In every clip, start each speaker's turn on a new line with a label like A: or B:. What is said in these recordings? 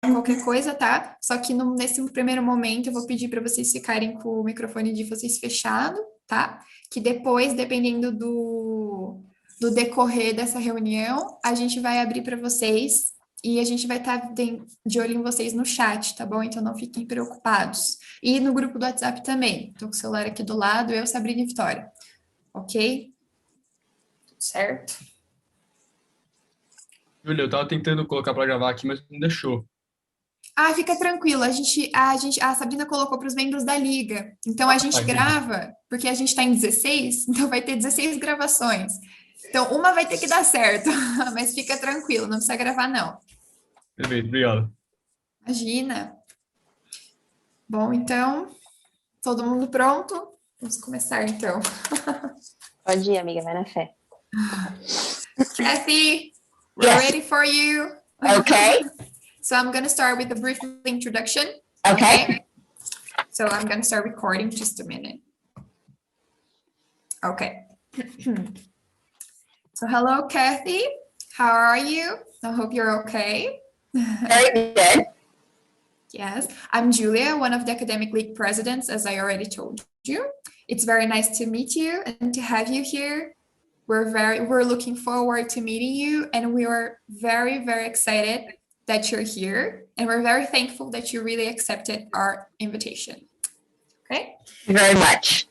A: qualquer coisa, tá? Só que nesse primeiro momento eu vou pedir para vocês ficarem com o microfone de vocês fechado, tá? Que depois, dependendo do decorrer dessa reunião, a gente vai abrir para vocês e a gente vai estar de olho em vocês no chat, tá bom? Então não fiquem preocupados. E no grupo do WhatsApp também. Tô com o celular aqui do lado, eu, Sabrina e Vitória. Ok? Tudo certo?
B: Júlia, eu tava tentando colocar para gravar aqui, mas não deixou.
A: Ah, fica tranquilo. A Sabrina colocou para os membros da liga. Então a gente grava, porque a gente está em 16, então vai ter 16 gravações. Então uma vai ter que dar certo, mas fica tranquilo, não precisa gravar não.
B: Perfeito, obrigado.
A: Imagina. Bom, então, todo mundo pronto? Vamos começar então.
C: Pode ir, amiga, vai na fé.
A: Kathy, we're ready for you.
C: Okay.
A: So I'm going to start with a brief introduction.
C: Okay.
A: So I'm going to start recording just a minute. Okay. So hello, Kathy. How are you? I hope you're okay.
C: Very good.
A: Yes, I'm Julia, one of the Academic League presidents, as I already told you. It's very nice to meet you and to have you here. We're looking forward to meeting you, and we are very, very excited that you're here, and we're very thankful that you really accepted our invitation. Okay?
C: Very much.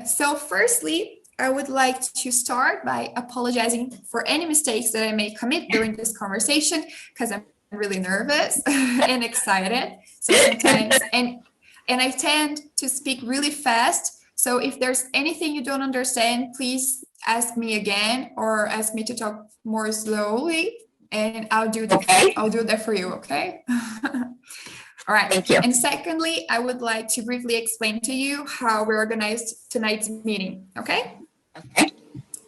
A: So firstly, I would like to start by apologizing for any mistakes that I may commit during this conversation, because I'm really nervous and excited. So sometimes, and I tend to speak really fast. So if there's anything you don't understand, please ask me again or ask me to talk more slowly, and I'll do that.
C: Okay.
A: I'll do that for you. Okay. All right.
C: Thank you.
A: And secondly, I would like to briefly explain to you how we organized tonight's meeting. Okay.
C: Okay.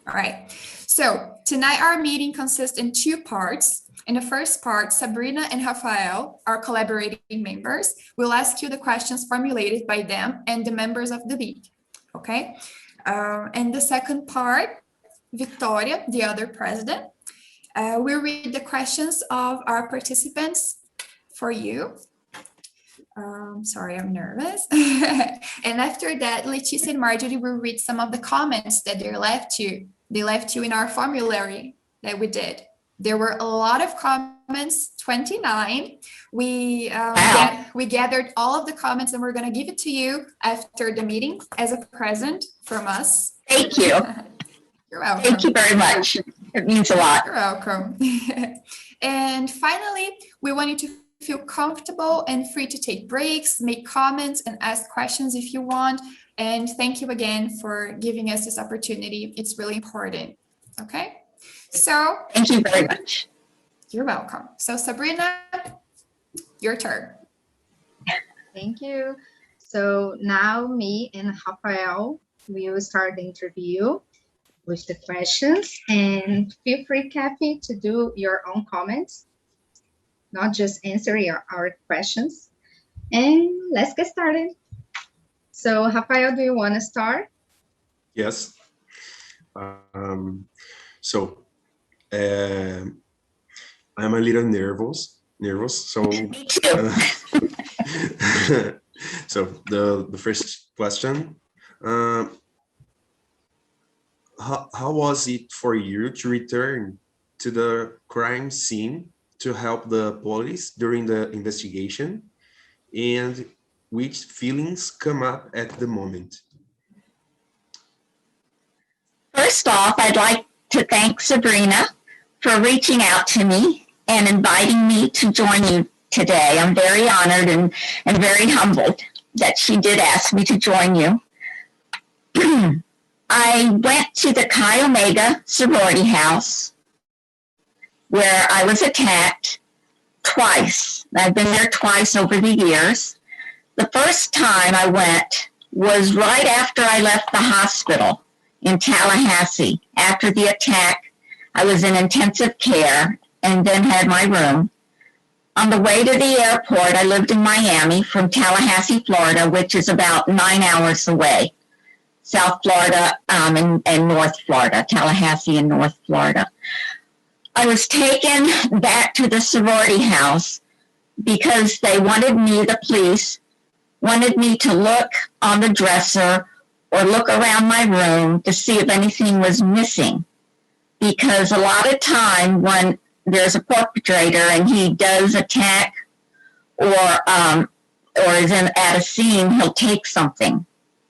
A: All right. So tonight our meeting consists in two parts. In the first part, Sabrina and Rafael, our collaborating members, will ask you the questions formulated by them and the members of the league. Okay. And the second part, Victoria, the other president, will read the questions of our participants for you. Sorry, I'm nervous. And after that, Leticia and Marjorie will read some of the comments that they left you in our formulary that we did. There were a lot of comments, 29. We gathered all of the comments, and we're going to give it to you after the meeting as a present from us.
C: Thank you.
A: You're welcome.
C: Thank you very much. It means a lot.
A: You're welcome. And finally, we want you to feel comfortable and free to take breaks, make comments, and ask questions if you want. And thank you again for giving us this opportunity. It's really important. Okay? So
C: thank you very much.
A: You're welcome. So Sabrina, your turn.
D: Thank you. So now me and Rafael will start the interview with the questions, and feel free, Kathy, to do your own comments, not just answer our questions. And let's get started. So Rafael, do you want to start?
E: Yes. I'm a little nervous. So
C: Me too.
E: So the first question, how was it for you to return to the crime scene to help the police during the investigation, and which feelings come up at the moment?
C: First off, I'd like to thank Sabrina for reaching out to me and inviting me to join you today. I'm very honored and very humbled that she did ask me to join you. I went to the Chi Omega sorority house where I was attacked twice. I've been there twice over the years. The first time I went was right after I left the hospital in Tallahassee. After the attack, I was in intensive care and then had my room. On the way to the airport, I lived in Miami from Tallahassee, Florida, which is about 9 hours away. South Florida and North Florida, Tallahassee and North Florida. I was taken back to the sorority house because the police wanted me to look on the dresser or look around my room to see if anything was missing. Because a lot of time when there's a perpetrator and he does attack or is at a scene, he'll take something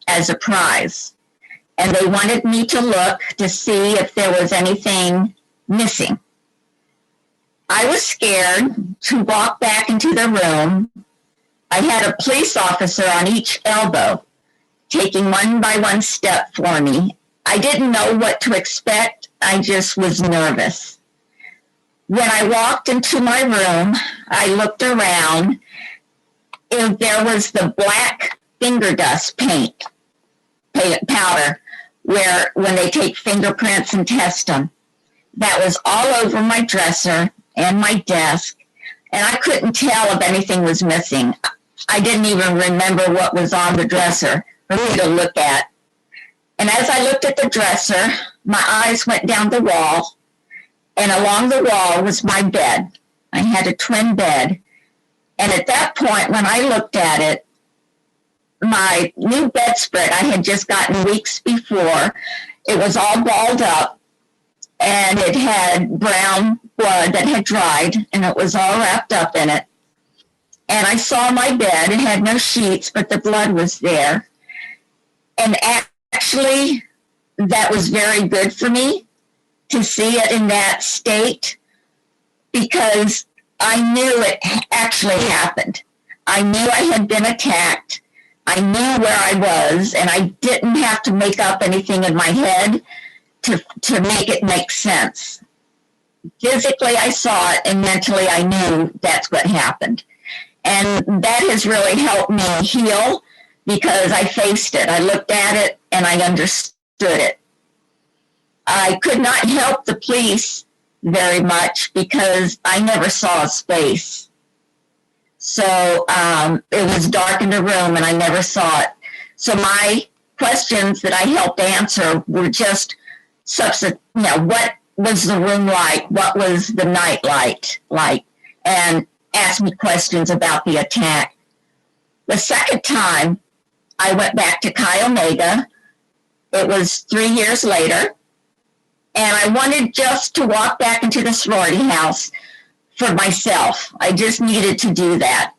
C: as a prize. And they wanted me to look to see if there was anything missing. I was scared to walk back into the room. I had a police officer on each elbow, taking one by one step for me. I didn't know what to expect. I just was nervous. When I walked into my room, I looked around, and there was the black finger dust paint powder, where when they take fingerprints and test them. That was all over my dresser and my desk, and I couldn't tell if anything was missing. I didn't even remember what was on the dresser for me to look at. And as I looked at the dresser, my eyes went down the wall, and along the wall was my bed. I had a twin bed. And at that point, when I looked at it, my new bedspread I had just gotten weeks before, it was all balled up, and it had brown blood that had dried, and it was all wrapped up in it. And I saw my bed. It had no sheets, but the blood was there. And actually, that was very good for me to see it in that state, because I knew it actually happened. I knew I had been attacked. I knew where I was, and I didn't have to make up anything in my head to make it make sense. Physically, I saw it, and mentally, I knew that's what happened. And that has really helped me heal, because I faced it. I looked at it, and I understood it. I could not help the police very much because I never saw a space. So it was dark in the room, and I never saw it. So my questions that I helped answer were just what was the room like? What was the night light like? And asked me questions about the attack. The second time, I went back to Chi Omega. It was 3 years later, and I wanted just to walk back into the sorority house for myself. I just needed to do that.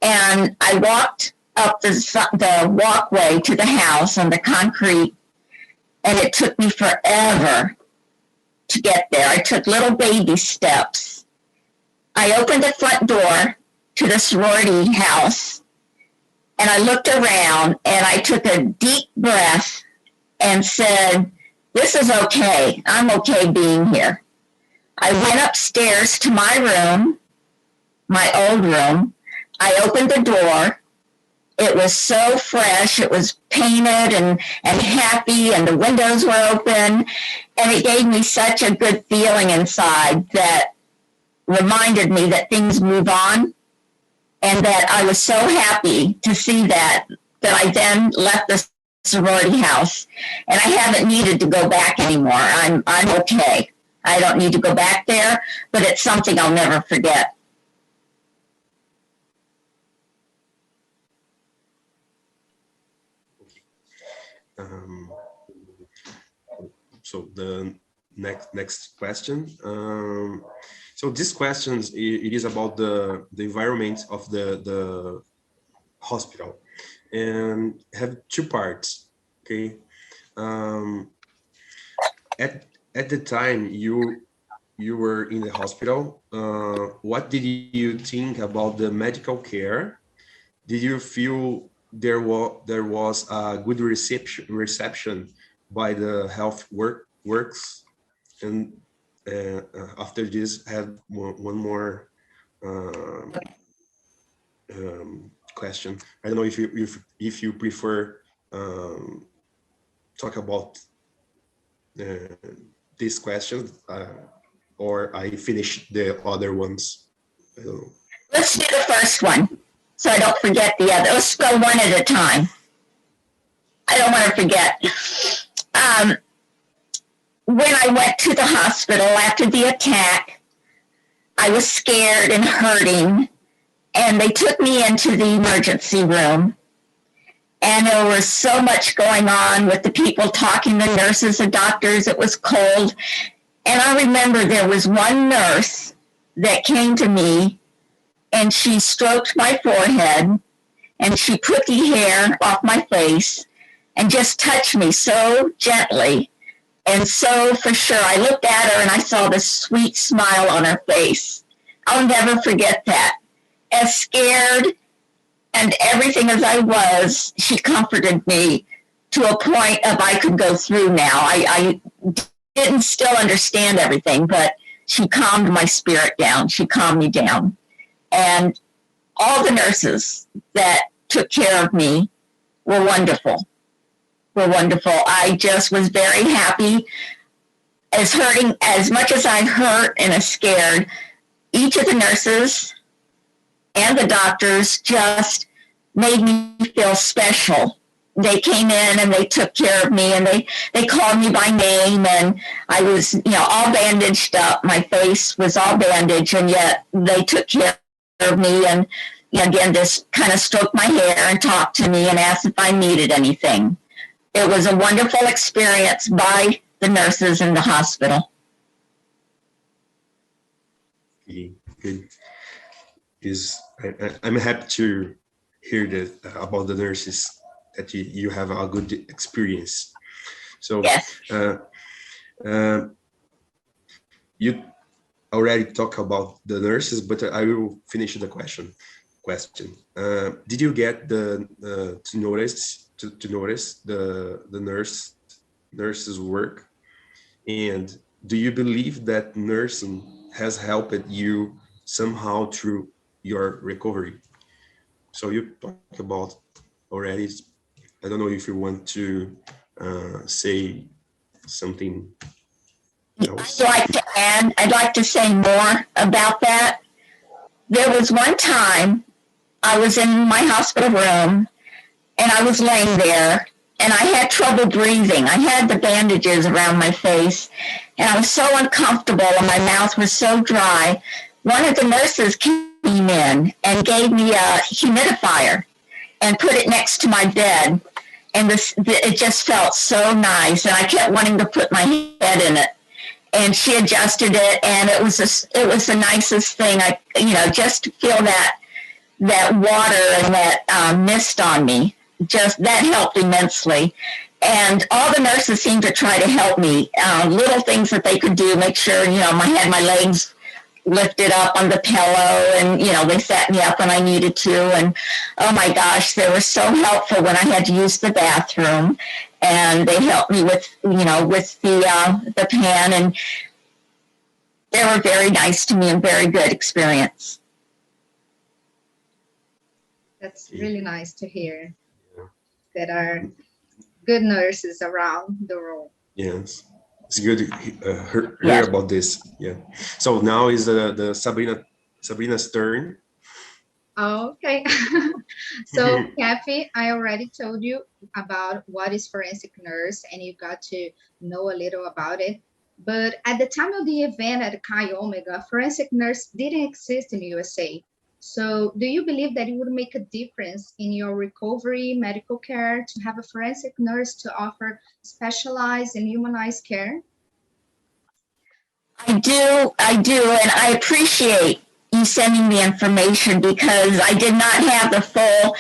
C: And I walked up the walkway to the house on the concrete, and it took me forever to get there. I took little baby steps. I opened the front door to the sorority house, and I looked around, and I took a deep breath and said, "This is okay. I'm okay being here." I went upstairs to my room, my old room. I opened the door. It was so fresh. It was painted and happy, and the windows were open. And it gave me such a good feeling inside that reminded me that things move on, and that I was so happy to see that I then left the sorority house, and I haven't needed to go back anymore. I'm okay. I don't need to go back there, but it's something I'll never forget.
E: So the next question. So this question, it is about the environment of the hospital, and have two parts. Okay. At the time you were in the hospital, what did you think about the medical care? Did you feel there was a good reception by the health works? And after this, had one more question. I don't know if you prefer talk about this question, or I finish the other ones. I don't know.
C: Let's do the first one, so I don't forget the other. Let's go one at a time. I don't want to forget. When I went to the hospital after the attack, I was scared and hurting, and they took me into the emergency room. And there was so much going on with the people talking, the nurses, the doctors. It was cold. And I remember there was one nurse that came to me, and she stroked my forehead, and she put the hair off my face and just touched me so gently. And so for sure, I looked at her and I saw this sweet smile on her face. I'll never forget that. As scared and everything as I was, she comforted me to a point of I could go through now. I didn't still understand everything, but she calmed my spirit down. She calmed me down. And all the nurses that took care of me were wonderful. I just was very happy. As much as I hurt and was scared, each of the nurses and the doctors just made me feel special. They came in and they took care of me, and they called me by name, and I was, all bandaged up. My face was all bandaged, and yet they took care of me, and again, just kind of stroked my hair and talked to me and asked if I needed anything. It was a wonderful experience by the nurses in the hospital.
E: Good. I'm happy to hear that about the nurses, that you have a good experience. So
C: yes.
E: You already talked about the nurses, but I will finish the question. Did you get to notice the nurses' work, and do you believe that nursing has helped you somehow through your recovery? So you talked about already. I don't know if you want to say something else.
C: I'd like to say more about that. There was one time I was in my hospital room, and I was laying there, and I had trouble breathing. I had the bandages around my face, and I was so uncomfortable, and my mouth was so dry. One of the nurses came in and gave me a humidifier and put it next to my bed, and it just felt so nice, and I kept wanting to put my head in it. And she adjusted it, and it was the nicest thing. Just to feel that water and that mist on me, just that helped immensely. And all the nurses seemed to try to help me. Little things that they could do, make sure, I had my legs lifted up on the pillow, and, they sat me up when I needed to. And oh my gosh, they were so helpful when I had to use the bathroom. And they helped me with the pan, and they were very nice to me and very good experience.
D: That's really nice to hear. That are good nurses around the world.
E: Yes, it's good to hear about this. Yeah. So now is the Sabrina's turn.
D: Okay. So, Kathy, I already told you about what is forensic nurse, and you got to know a little about it. But at the time of the event at Chi Omega, forensic nurse didn't exist in the USA. So do you believe that it would make a difference in your recovery, medical care, to have a forensic nurse to offer specialized and humanized care?
C: I do, and I appreciate you sending me information, because I did not have the full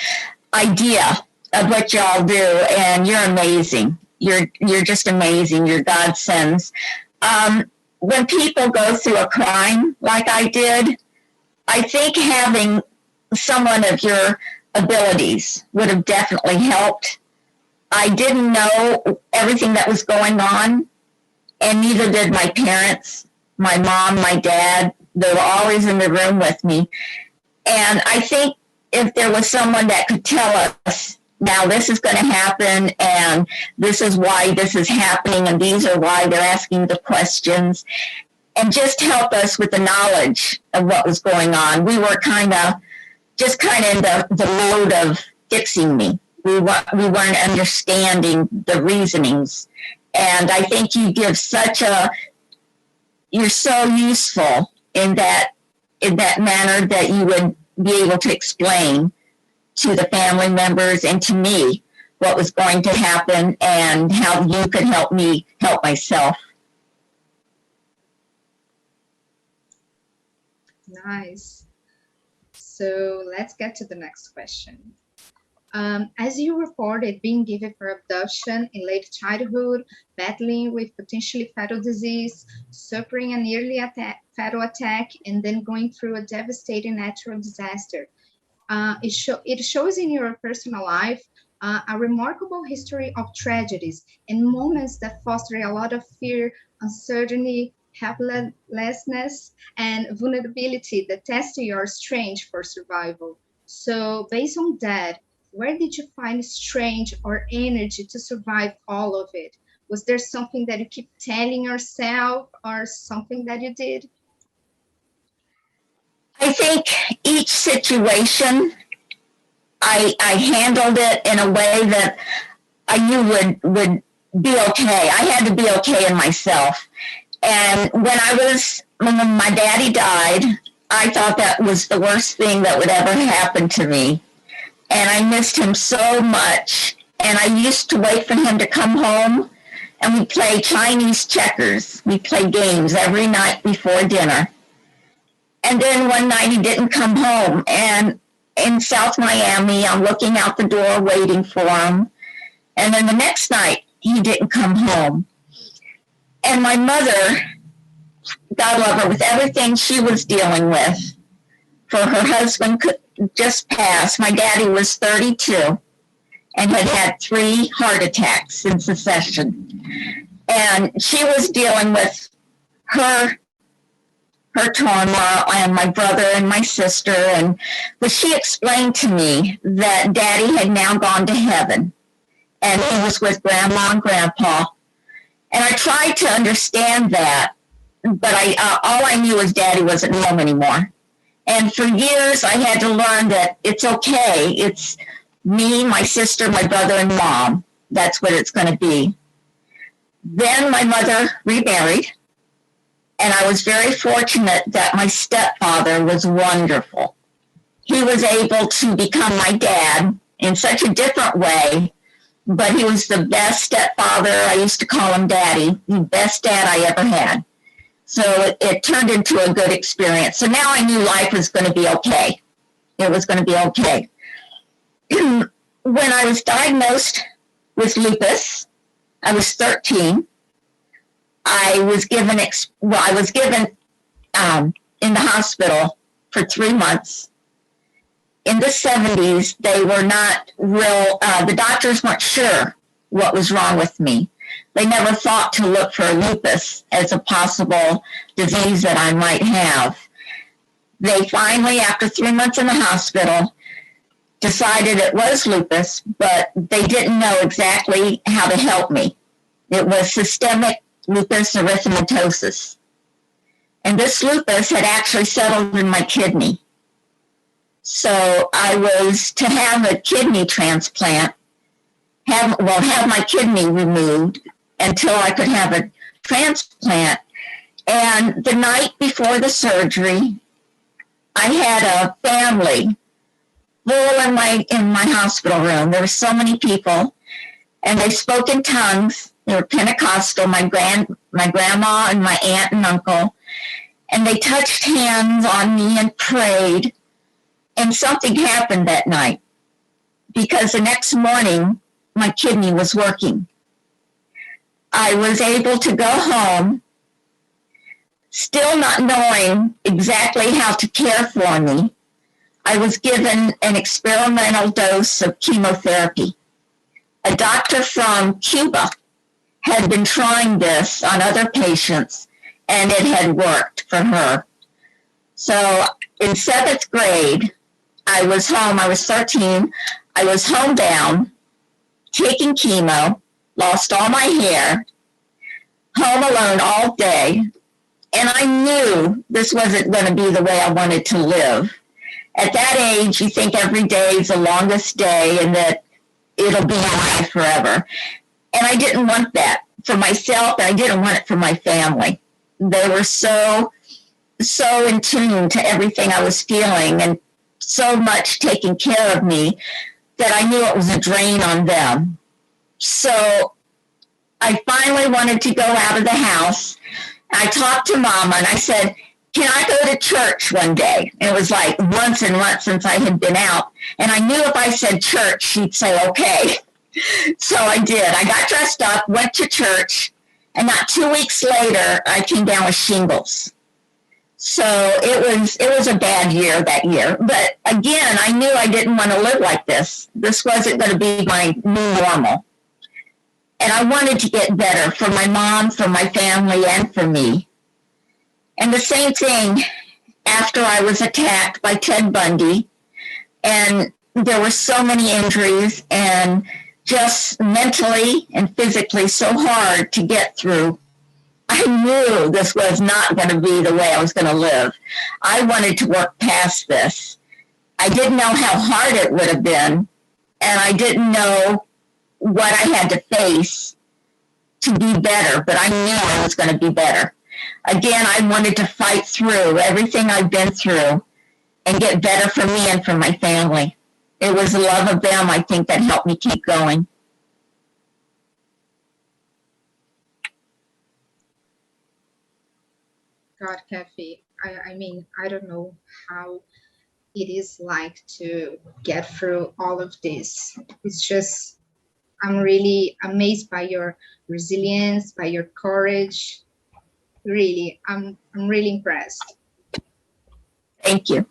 C: idea of what y'all do, and you're amazing. You're just amazing. You're godsends. When people go through a crime like I did, I think having someone of your abilities would have definitely helped. I didn't know everything that was going on, and neither did my parents, my mom, my dad. They were always in the room with me. And I think if there was someone that could tell us, now this is going to happen, and this is why this is happening, and these are why they're asking the questions, and just help us with the knowledge of what was going on. We were kind of in the mode of fixing me. We weren't understanding the reasonings. And I think you give you're so useful in that in that manner that you would be able to explain to the family members and to me what was going to happen and how you could help me help myself.
D: Nice. So let's get to the next question. As you reported being given for abduction in late childhood, battling with potentially fatal disease, suffering a nearly fatal attack, and then going through a devastating natural disaster. It shows in your personal life a remarkable history of tragedies and moments that foster a lot of fear, uncertainty, helplessness, and vulnerability that test your strength for survival. So based on that, where did you find strength or energy to survive all of it? Was there something that you keep telling yourself or something that you did?
C: I think each situation, I handled it in a way that I knew would be okay. I had to be okay in myself. And when my daddy died, I thought that was the worst thing that would ever happen to me. And I missed him so much. And I used to wait for him to come home, and we'd play Chinese checkers. We'd play games every night before dinner. And then one night he didn't come home. And in South Miami, I'm looking out the door waiting for him. And then the next night, he didn't come home. And my mother, God love her, with everything she was dealing with, for her husband could just pass. My daddy was 32 and had had 3 heart attacks in succession. And she was dealing with her turmoil, and my brother and my sister. But she explained to me that daddy had now gone to heaven and he was with grandma and grandpa. And I tried to understand that, but all I knew was daddy wasn't home anymore. And for years, I had to learn that it's okay. It's me, my sister, my brother, and mom. That's what it's going to be. Then my mother remarried, and I was very fortunate that my stepfather was wonderful. He was able to become my dad in such a different way, but he was the best stepfather. I used to call him Daddy, the best dad I ever had. So it turned into a good experience. So now I knew life was going to be okay. It was going to be okay. When I was diagnosed with lupus, I was 13. I was given in the hospital for 3 months. In the 70s, they were not the doctors weren't sure what was wrong with me. They never thought to look for lupus as a possible disease that I might have. They finally, after 3 months in the hospital, decided it was lupus, but they didn't know exactly how to help me. It was systemic lupus erythematosus. And this lupus had actually settled in my kidney. So I was to have a kidney transplant, have my kidney removed until I could have a transplant. And the night before the surgery, I had a family full in my hospital room. There were so many people, and they spoke in tongues. They were Pentecostal, my grandma and my aunt and uncle, and they touched hands on me and prayed. And something happened that night, because the next morning my kidney was working. I was able to go home, still not knowing exactly how to care for me. I was given an experimental dose of chemotherapy. A doctor from Cuba had been trying this on other patients, and it had worked for her. So in 7th grade, I was home. I was 13. I was homebound, taking chemo, lost all my hair, home alone all day. And I knew this wasn't going to be the way I wanted to live. At that age, you think every day is the longest day and that it'll be your life forever. And I didn't want that for myself, and I didn't want it for my family. They were so so in tune to everything I was feeling and so much taking care of me that I knew it was a drain on them. So I finally wanted to go out of the house. I talked to Mama and I said, can I go to church one day? And it was like months and months since I had been out. And I knew if I said church, she'd say, okay. So I did. I got dressed up, went to church, and not 2 weeks later, I came down with shingles. So it was a bad year that year. But again, I knew I didn't want to live like this. This wasn't going to be my new normal. And I wanted to get better for my mom, for my family, and for me. And the same thing after I was attacked by Ted Bundy. And there were so many injuries and just mentally and physically so hard to get through. I knew this was not going to be the way I was going to live. I wanted to work past this. I didn't know how hard it would have been, and I didn't know what I had to face to be better, but I knew I was going to be better. Again, I wanted to fight through everything I've been through and get better for me and for my family. It was the love of them, I think, that helped me keep going.
D: God, Kathy, I mean, I don't know how it is like to get through all of this. It's just, I'm really amazed by your resilience, by your courage. Really, I'm really impressed.
C: Thank you.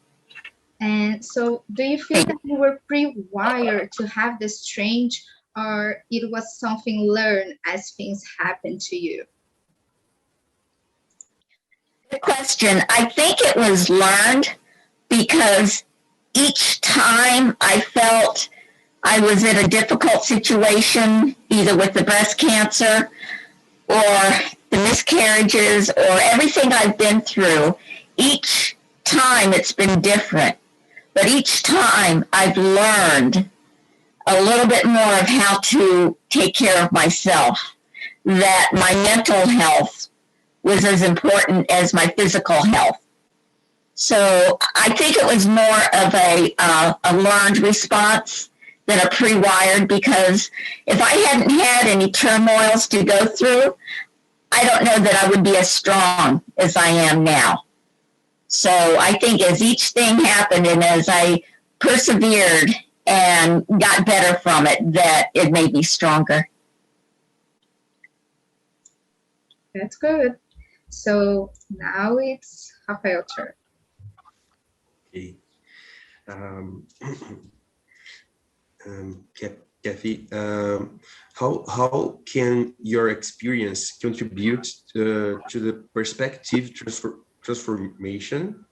D: And so, do you feel that you were pre-wired to have this strength, or it was something learned as things happened to you?
C: Good question. I think it was learned because each time I felt I was in a difficult situation, either with the breast cancer or the miscarriages or everything I've been through, each time it's been different. But each time I've learned a little bit more of how to take care of myself, that my mental health was as important as my physical health. So I think it was more of a learned response than a pre-wired, because if I hadn't had any turmoils to go through, I don't know that I would be as strong as I am now. So I think as each thing happened and as I persevered and got better from it, that it made me stronger.
D: That's good. So now it's Rafael's turn.
E: Okay. Kathy, how can your experience contribute to the perspective transformation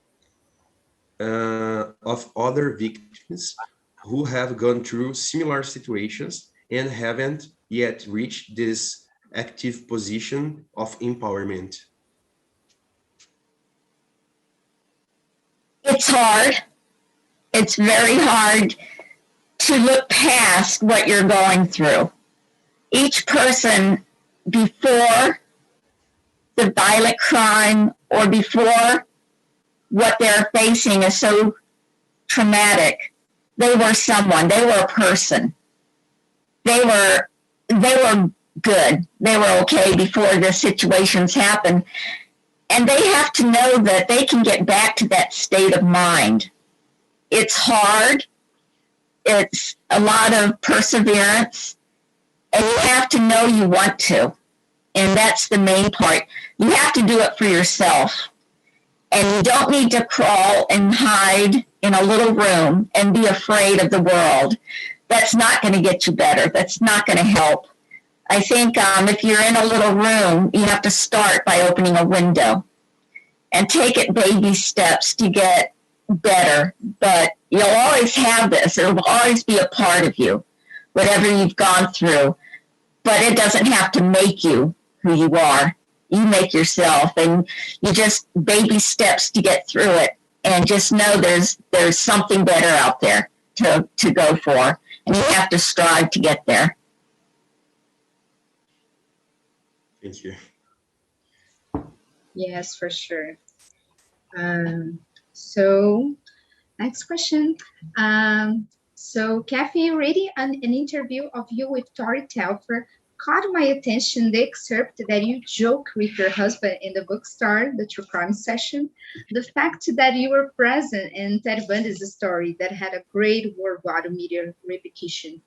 E: of other victims who have gone through similar situations and haven't yet reached this active position of empowerment?
C: It's hard. It's very hard to look past what you're going through. Each person, before the violent crime or before what they're facing is so traumatic, they were someone, they were a person. They were good. They were okay before the situations happened. And they have to know that they can get back to that state of mind. It's hard. It's a lot of perseverance. And you have to know you want to. And that's the main part. You have to do it for yourself. And you don't need to crawl and hide in a little room and be afraid of the world. That's not going to get you better. That's not going to help. I think if you're in a little room, you have to start by opening a window and take it baby steps to get better. But you'll always have this. It will always be a part of you, whatever you've gone through. But it doesn't have to make you who you are. You make yourself, and you just baby steps to get through it. And just know there's something better out there to go for. And you have to strive to get there.
E: Thank you.
D: Yes, for sure. So next question. So Kathy, reading an interview of you with Tori Telfer caught my attention, the excerpt that you joke with your husband in the bookstore, the true crime session, the fact that you were present in Ted Bundy's story that had a great worldwide media repercussion.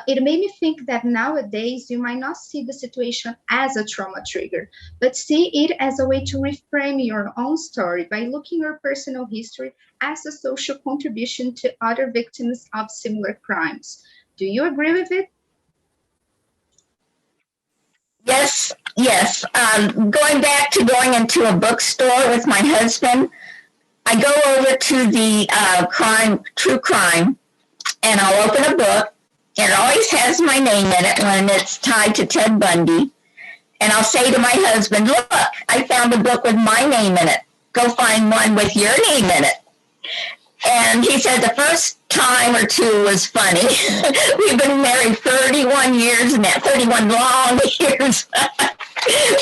D: It made me think that nowadays you might not see the situation as a trauma trigger, but see it as a way to reframe your own story by looking at your personal history as a social contribution to other victims of similar crimes. Do you agree with it?
C: Yes, yes. Going back to going into a bookstore with my husband, I go over to the true crime, and I'll open a book, and it always has my name in it when it's tied to Ted Bundy. And I'll say to my husband, look, I found a book with my name in it. Go find one with your name in it. And he said the first time or two was funny. We've been married 31 years now, 31 long years.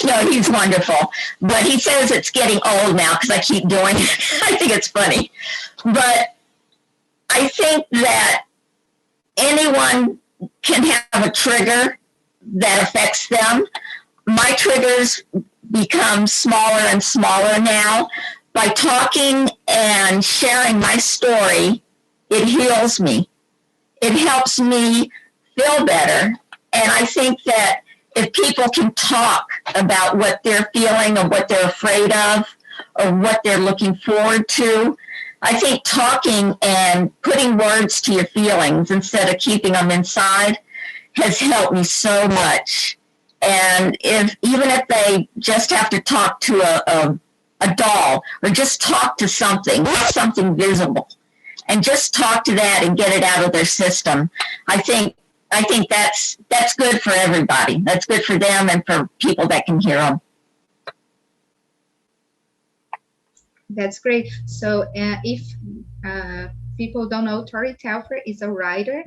C: No, he's wonderful. But he says it's getting old now because I keep doing it. I think it's funny. But I think that anyone can have a trigger that affects them. My triggers become smaller and smaller now. By talking and sharing my story, it heals me. It helps me feel better. And I think that if people can talk about what they're feeling or what they're afraid of or what they're looking forward to, I think talking and putting words to your feelings instead of keeping them inside has helped me so much. And even if they just have to talk to a doll or just talk to something visible and just talk to that and get it out of their system, I think that's good for everybody. That's good for them and for people that can hear them.
D: That's great. So if people don't know, Tori Telfer is a writer.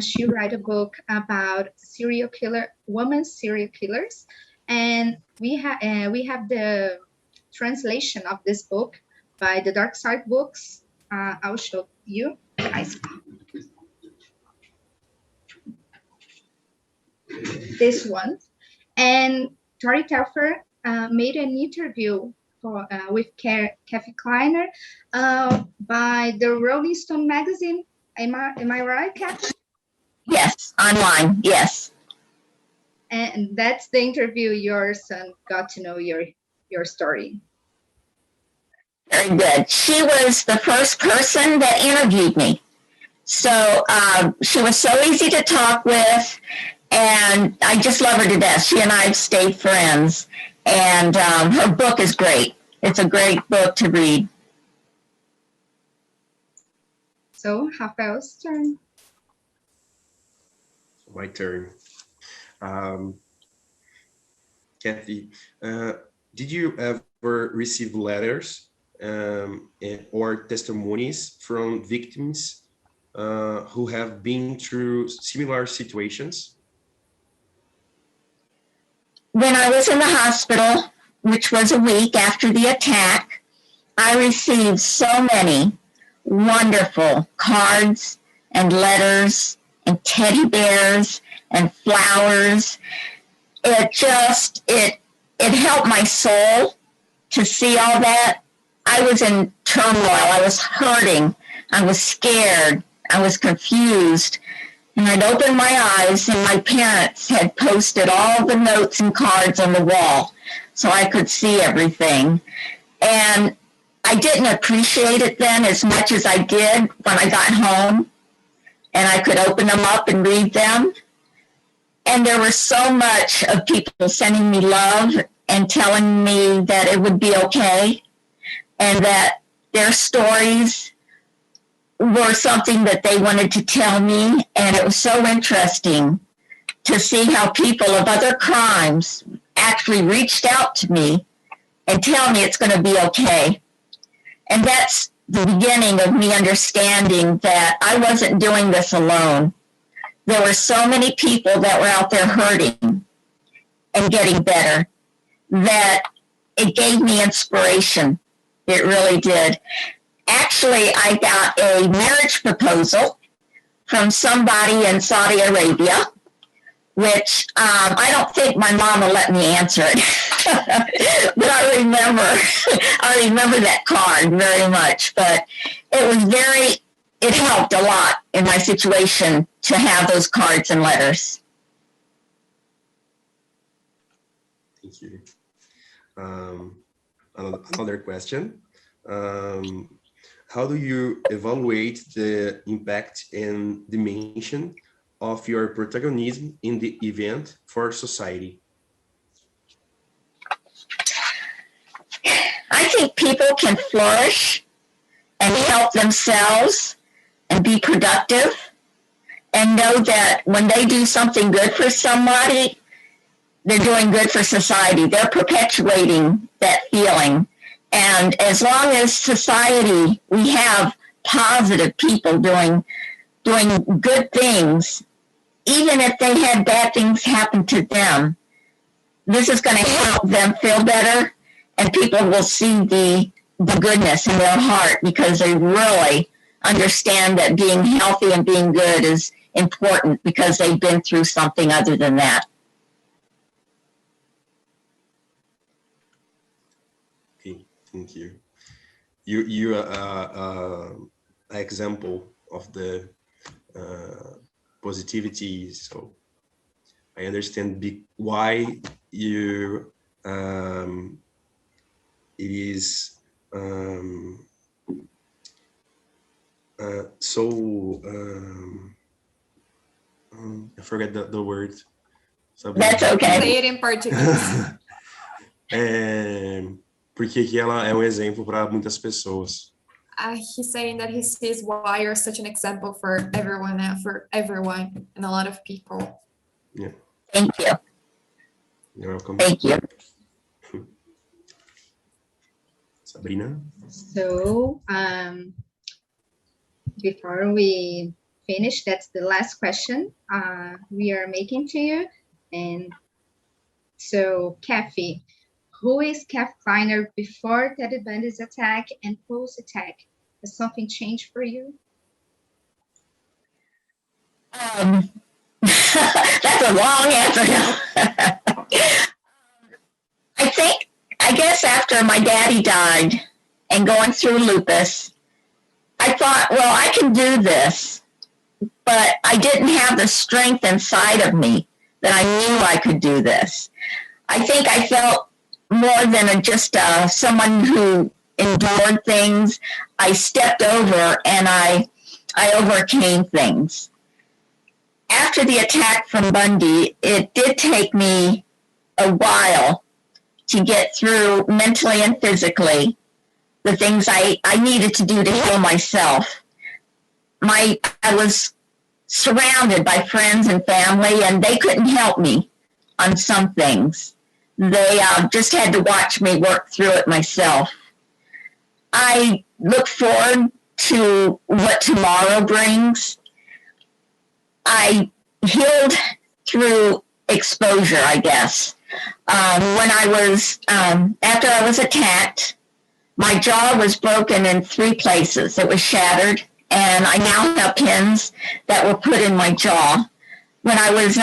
D: She wrote a book about women serial killers. And we have the translation of this book by the Dark Side Books. I'll show you guys. This one. And Tori Telfer made an interview with Kathy Kleiner by the Rolling Stone magazine. Am I right, Kathy?
C: Yes, online, yes.
D: And that's the interview your son got to know your story.
C: Very good. She was the first person that interviewed me. So she was so easy to talk with, and I just love her to death. She and I have stayed friends, and her book is great. It's a great book to read.
D: So, Rafael's turn.
E: My turn. Kathy, did you ever receive letters or testimonies from victims who have been through similar situations?
C: When I was in the hospital, which was a week after the attack, I received so many wonderful cards and letters and teddy bears and flowers. It helped my soul to see all that. I was in turmoil. I was hurting. I was scared. I was confused. And I'd opened my eyes, and my parents had posted all the notes and cards on the wall so I could see everything. And I didn't appreciate it then as much as I did when I got home and I could open them up and read them. And there was so much of people sending me love and telling me that it would be okay and that their stories were something that they wanted to tell me. And it was so interesting to see how people of other crimes actually reached out to me and tell me it's going to be okay. And that's the beginning of me understanding that I wasn't doing this alone. There were so many people that were out there hurting and getting better that it gave me inspiration It really did. Actually, I got a marriage proposal from somebody in Saudi Arabia, which I don't think my mom will let me answer it. But I remember that card very much. But it helped a lot in my situation to have those cards and letters.
E: Thank you. Another question. How do you evaluate the impact and dimension of your protagonism in the event for society?
C: I think people can flourish and help themselves and be productive and know that when they do something good for somebody, they're doing good for society. They're perpetuating that feeling. And as long as society, we have positive people doing good things, even if they had bad things happen to them, this is going to help them feel better, and people will see the goodness in their heart because they really understand that being healthy and being good is important because they've been through something other than that.
E: Okay, thank you. You example of the positivity, so I understand why you it is so I forget the word.
C: That's okay.
A: Say it in Portuguese.
E: Porque que ela é exemplo para muitas pessoas.
A: He's saying that he sees why you're such an example for everyone and a lot of people.
E: Yeah.
C: Thank you.
E: You're welcome.
C: Thank you.
E: Sabrina?
D: So, before we finish, that's the last question we are making to you. And so, Kathy, who is Kathy Kleiner before Ted Bundy's attack and post-attack? Has something changed for you?
C: That's a long answer. I guess after my daddy died and going through lupus, I thought, well, I can do this, but I didn't have the strength inside of me that I knew I could do this. I think I felt more than just someone who endured things. I stepped over and I overcame things. After the attack from Bundy, it did take me a while to get through mentally and physically the things I needed to do to heal myself. I was surrounded by friends and family, and they couldn't help me on some things. They just had to watch me work through it myself. I look forward to what tomorrow brings. I healed through exposure, I guess. When I was, after I was attacked, my jaw was broken in 3 places. It was shattered, and I now have pins that were put in my jaw. When I was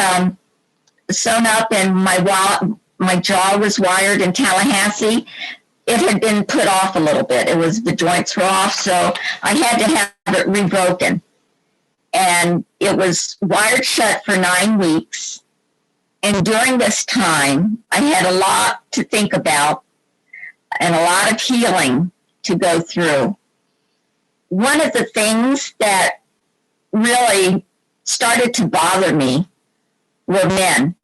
C: sewn up and my jaw was wired in Tallahassee, it had been put off a little bit. The joints were off, so I had to have it rebroken. And it was wired shut for 9 weeks. And during this time, I had a lot to think about and a lot of healing to go through. One of the things that really started to bother me were men.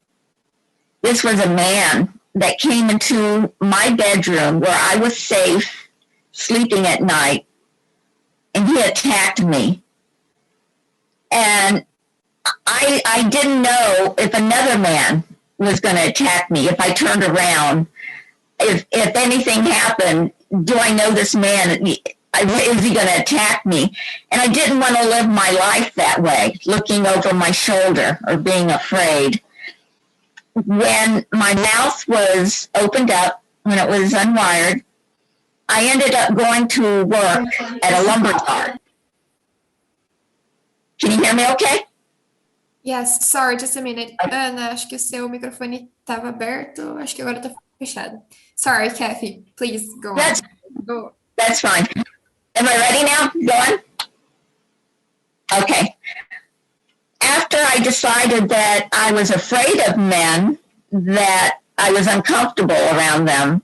C: This was a man that came into my bedroom where I was safe, sleeping at night, and he attacked me. And I didn't know if another man was going to attack me, if I turned around. If anything happened, do I know this man? Is he going to attack me? And I didn't want to live my life that way, looking over my shoulder or being afraid. When my mouth was opened up, when it was unwired, I ended up going to work at a lumber yard. Can you hear me okay?
A: Yes, sorry, just a minute. Ana, acho que o seu microfone estava aberto, acho que agora está fechado. Sorry, Kathy, please go
C: That's,
A: on.
D: Go.
C: that's fine. Am I ready now? Go on? Okay. After I decided that I was afraid of men, that I was uncomfortable around them,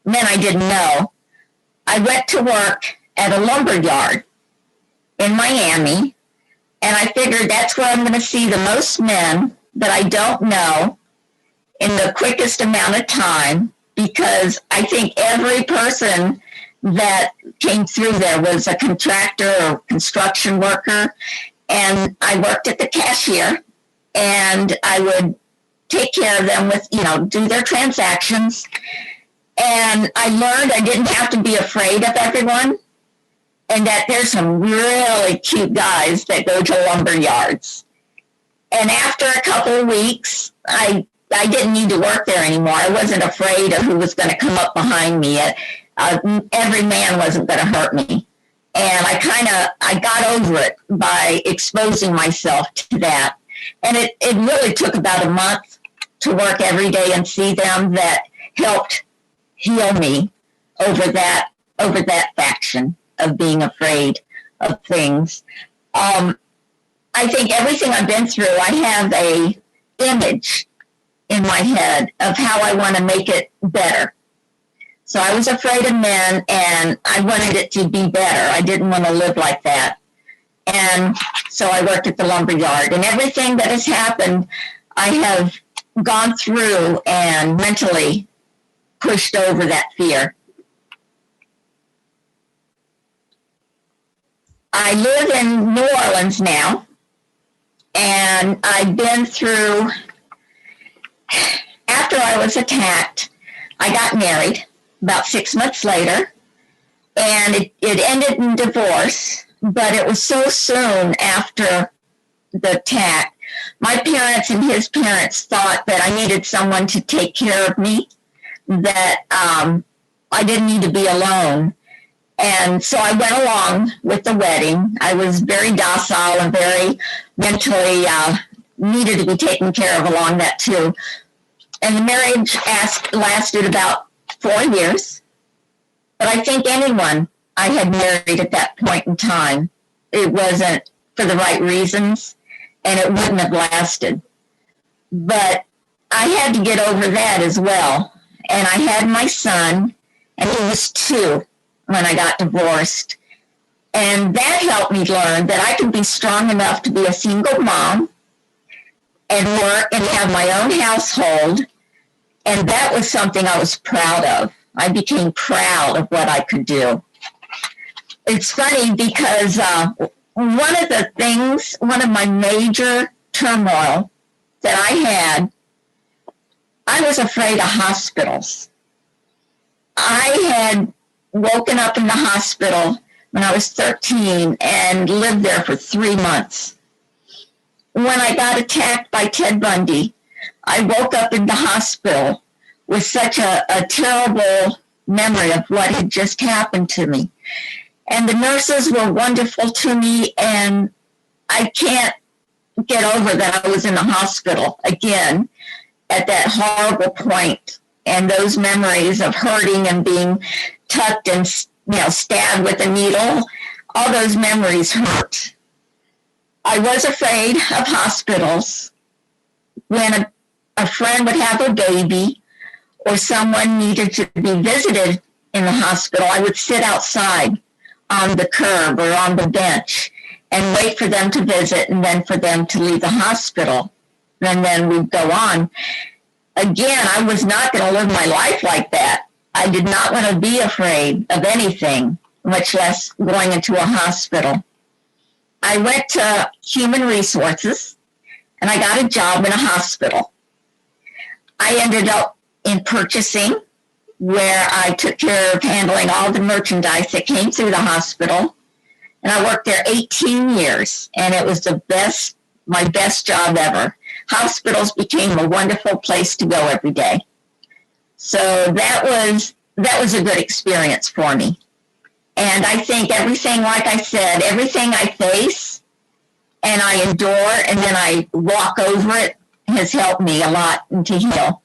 C: men I didn't know, I went to work at a lumber yard in Miami, and I figured that's where I'm going to see the most men that I don't know in the quickest amount of time, because I think every person that came through there was a contractor or construction worker, and I worked at the cashier, and I would take care of them with, do their transactions. And I learned I didn't have to be afraid of everyone, and that there's some really cute guys that go to lumber yards. And after a couple of weeks, I didn't need to work there anymore. I wasn't afraid of who was going to come up behind me. Every man wasn't going to hurt me. And I got over it by exposing myself to that. And it really took about a month to work every day and see them. That helped heal me over that faction of being afraid of things. I think everything I've been through, I have a image in my head of how I want to make it better. So I was afraid of men, and I wanted it to be better. I didn't want to live like that. And so I worked at the lumber yard, and everything that has happened, I have gone through and mentally pushed over that fear. I live in New Orleans now, and I've been through, after I was attacked, I got married about 6 months later, and it ended in divorce, but it was so soon after the attack. My parents and his parents thought that I needed someone to take care of me, that I didn't need to be alone. And so I went along with the wedding. I was very docile and very mentally needed to be taken care of along that too. And the marriage lasted about 4 years. But I think anyone I had married at that point in time, it wasn't for the right reasons, and it wouldn't have lasted. But I had to get over that as well. And I had my son, and he was 2 when I got divorced. And that helped me learn that I could be strong enough to be a single mom and work and have my own household. And that was something I was proud of. I became proud of what I could do. It's funny because one of my major turmoil that I was afraid of hospitals. I had woken up in the hospital when I was 13 and lived there for 3 months. When I got attacked by Ted Bundy, I woke up in the hospital with such a terrible memory of what had just happened to me. And the nurses were wonderful to me, and I can't get over that I was in the hospital again at that horrible point. And those memories of hurting and being tucked and stabbed with a needle, all those memories hurt. I was afraid of hospitals. When a friend would have a baby or someone needed to be visited in the hospital, I would sit outside on the curb or on the bench and wait for them to visit and then for them to leave the hospital. And then we'd go on. Again, I was not going to live my life like that. I did not want to be afraid of anything, much less going into a hospital. I went to Human Resources, and I got a job in a hospital. I ended up in purchasing, where I took care of handling all the merchandise that came through the hospital. And I worked there 18 years, and it was my best job ever. Hospitals became a wonderful place to go every day. So that was that was a good experience for me. And I think everything, like I said, everything I face and I endure and then I walk over it has helped me a lot to heal.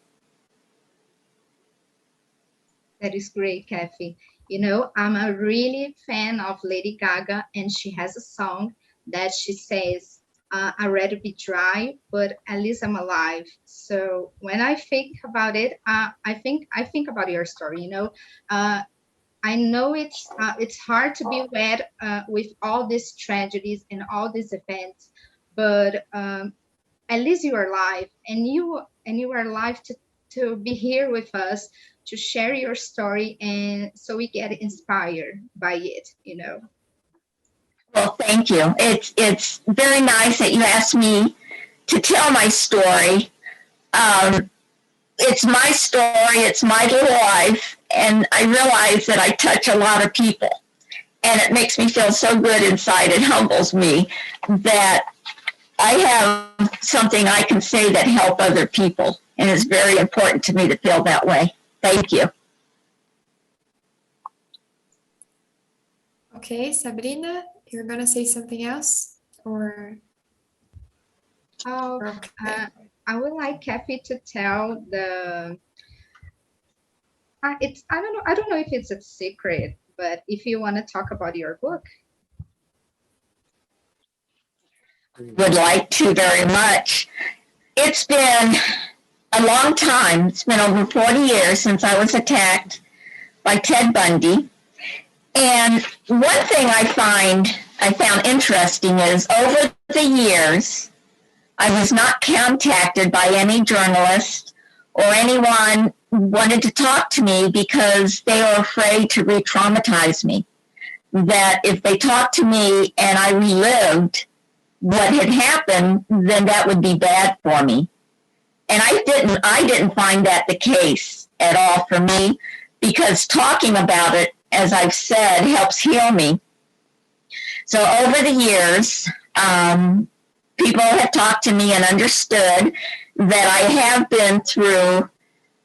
D: That is great, Kathy. You know, I'm a really fan of Lady Gaga, and she has a song that she says, I'd rather be dry, but at least I'm alive. So when I think about it, I think about your story. You know, I know it's hard to be wet with all these tragedies and all these events, but at least you are alive, and you are alive to be here with us to share your story, and so we get inspired by it. You know.
C: Well, thank you. It's very nice that you asked me to tell my story. It's my story. It's my little life. And I realize that I touch a lot of people. And it makes me feel so good inside. It humbles me that I have something I can say that help other people. And it's very important to me to feel that way. Thank you.
A: Okay, Sabrina, you're going to say something else? Or okay.
D: I would like Kathy to tell the. I don't know if it's a secret, but if you want to talk about your book.
C: Would like to very much. It's been a long time. It's been over 40 years since I was attacked by Ted Bundy. And one thing I found interesting is over the years, I was not contacted by any journalist or anyone who wanted to talk to me because they were afraid to re-traumatize me. That if they talked to me and I relived what had happened, then that would be bad for me. And I didn't find that the case at all for me, because talking about it, as I've said, helps heal me. So over the years, people have talked to me and understood that I have been through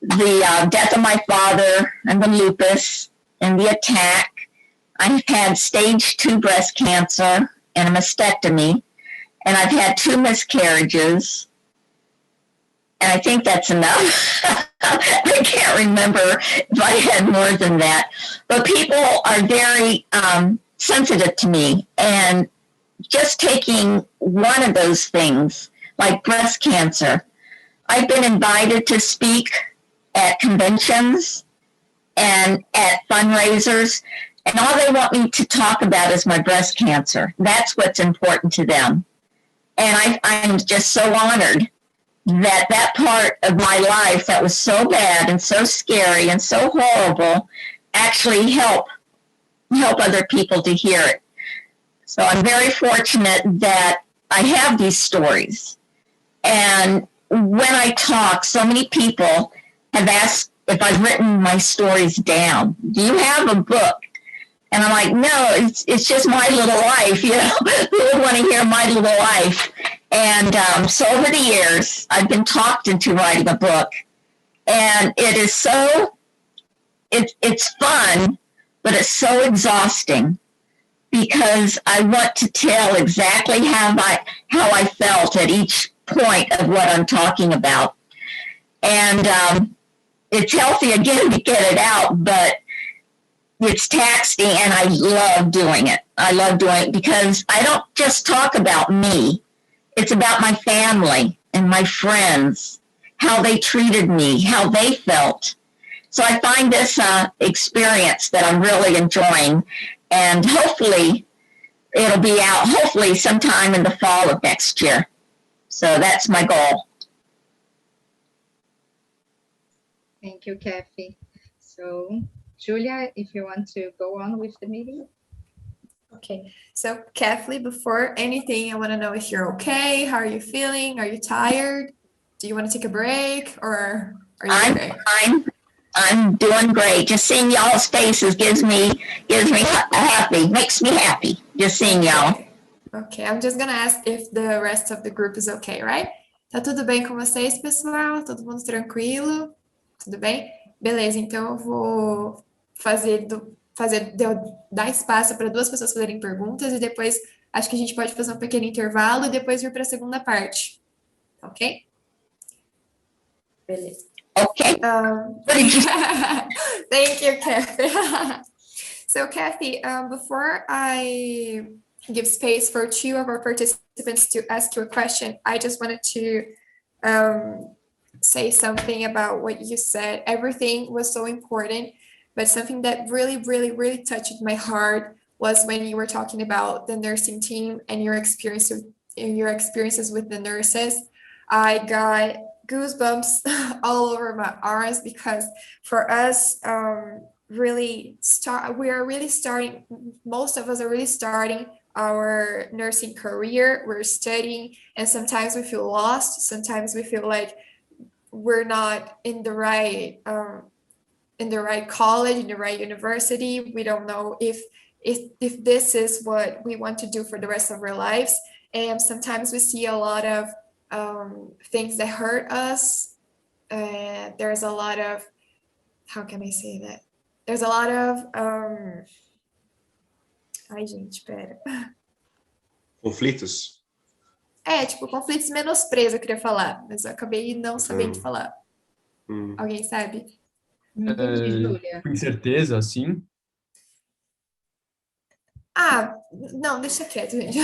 C: the death of my father and the lupus and the attack. I've had stage 2 breast cancer and a mastectomy, and I've had 2 miscarriages. And I think that's enough. I can't remember if I had more than that. But people are very sensitive to me. And just taking one of those things, like breast cancer, I've been invited to speak at conventions and at fundraisers. And all they want me to talk about is my breast cancer. That's what's important to them. And I'm just so honored that part of my life that was so bad and so scary and so horrible actually help other people to hear it. So I'm very fortunate that I have these stories. And when I talk, so many people have asked if I've written my stories down. Do you have a book? And I'm like, no, it's just my little life, you know. Who would want to hear my little life? And so over the years, I've been talked into writing a book. And it is so, it's fun, but it's so exhausting, because I want to tell exactly how I felt at each point of what I'm talking about. And it's healthy, again, to get it out, but it's taxing, and I love doing it. I love doing it because I don't just talk about me. It's about my family and my friends, how they treated me, how they felt. So I find this experience that I'm really enjoying, and hopefully it'll be out hopefully sometime in the fall of next year. So that's my goal.
D: Thank you, Kathy. So Julia, if you want to go on with the meeting.
A: Okay, so Kathy, before anything, I want to know if you're okay. How are you feeling? Are you tired? Do you want to take a break, or are you okay?
C: I'm doing great. Just seeing y'all's faces gives me happy, makes me happy. Just seeing y'all.
A: Okay, I'm just gonna ask if the rest of the group is okay, right? Tá tudo bem com vocês, pessoal? Todo mundo tranquilo? Tudo bem? Beleza, então eu vou dar espaço para duas pessoas fazerem perguntas e depois acho que a gente pode fazer um pequeno intervalo e depois vir para a segunda parte. Ok? Beleza.
C: Okay.
A: Thank you, Kathy. So, Kathy, before I give space for two of our participants to ask you a question, I just wanted to say something about what you said. Everything was so important, but something that really, really, really touched my heart was when you were talking about the nursing team and your experiences with the nurses. I got goosebumps all over my arms because for us, most of us are really starting our nursing career. We're studying, and sometimes we feel lost. Sometimes we feel like we're not in the right college, in the right university. We don't know if this is what we want to do for the rest of our lives. And sometimes we see a lot of things that hurt us. There's a lot of, how can I say that? There's a lot of ai, gente, pera.
E: Conflitos?
A: Tipo, conflitos e menosprezo, eu queria falar, mas eu acabei não sabendo falar. Alguém sabe?
D: Não entendi, Júlia.
B: Com incerteza, assim.
A: Não, deixa quieto, gente.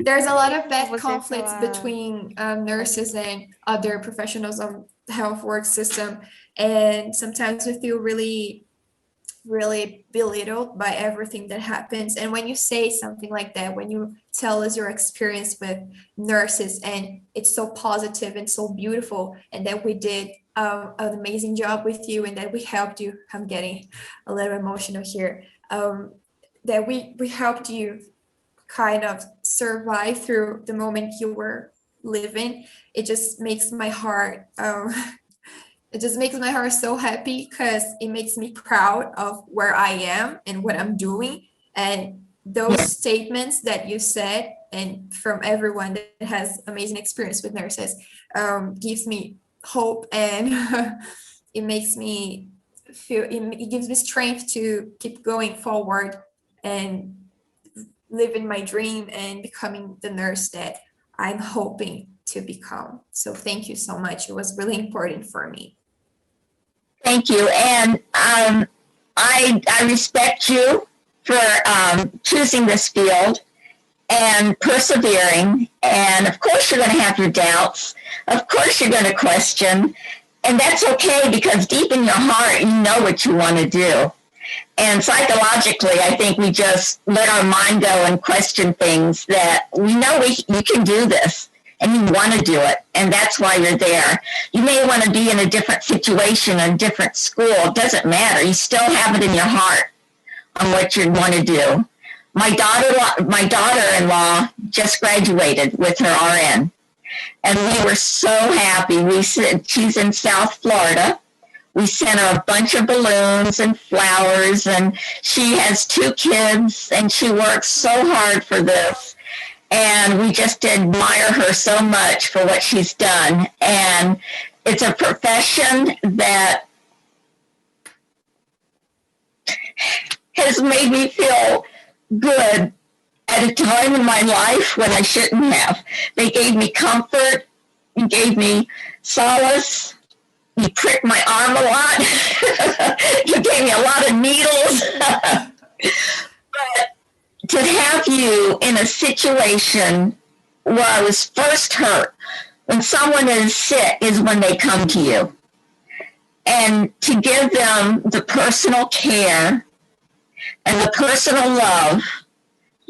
A: There's a lot of bad
F: Você
A: conflicts
F: falar-
A: between nurses and other professionals on the health work system, and sometimes we feel really, really belittled by everything that happens. And when you say something like that, when you tell us your experience with nurses, and it's so positive and so beautiful, and that we did an amazing job with you, and that we helped you, I'm getting a little emotional here, that we helped you kind of survive through the moment you were living, it just makes my heart so happy, because it makes me proud of where I am and what I'm doing. And those statements that you said, and from everyone that has amazing experience with nurses, gives me hope, and it makes me feel, it gives me strength to keep going forward and living my dream and becoming the nurse that I'm hoping to become. So thank you so much. It was really important for me.
C: Thank you. And I respect you for choosing this field and persevering. And of course, you're going to have your doubts. Of course, you're going to question. And that's okay, because deep in your heart, you know what you want to do. And psychologically, I think we just let our mind go and question things that we know you can do this, and you want to do it, and that's why you're there. You may want to be in a different situation, a different school. It doesn't matter. You still have it in your heart on what you want to do. My daughter-in-law just graduated with her RN, and we were so happy. She's in South Florida. We sent her a bunch of balloons and flowers, and she has 2 kids, and she works so hard for this. And we just admire her so much for what she's done. And it's a profession that has made me feel good at a time in my life when I shouldn't have. They gave me comfort, you gave me solace. You pricked my arm a lot. You gave me a lot of needles. But to have you in a situation where I was first hurt, when someone is sick is when they come to you. And to give them the personal care and the personal love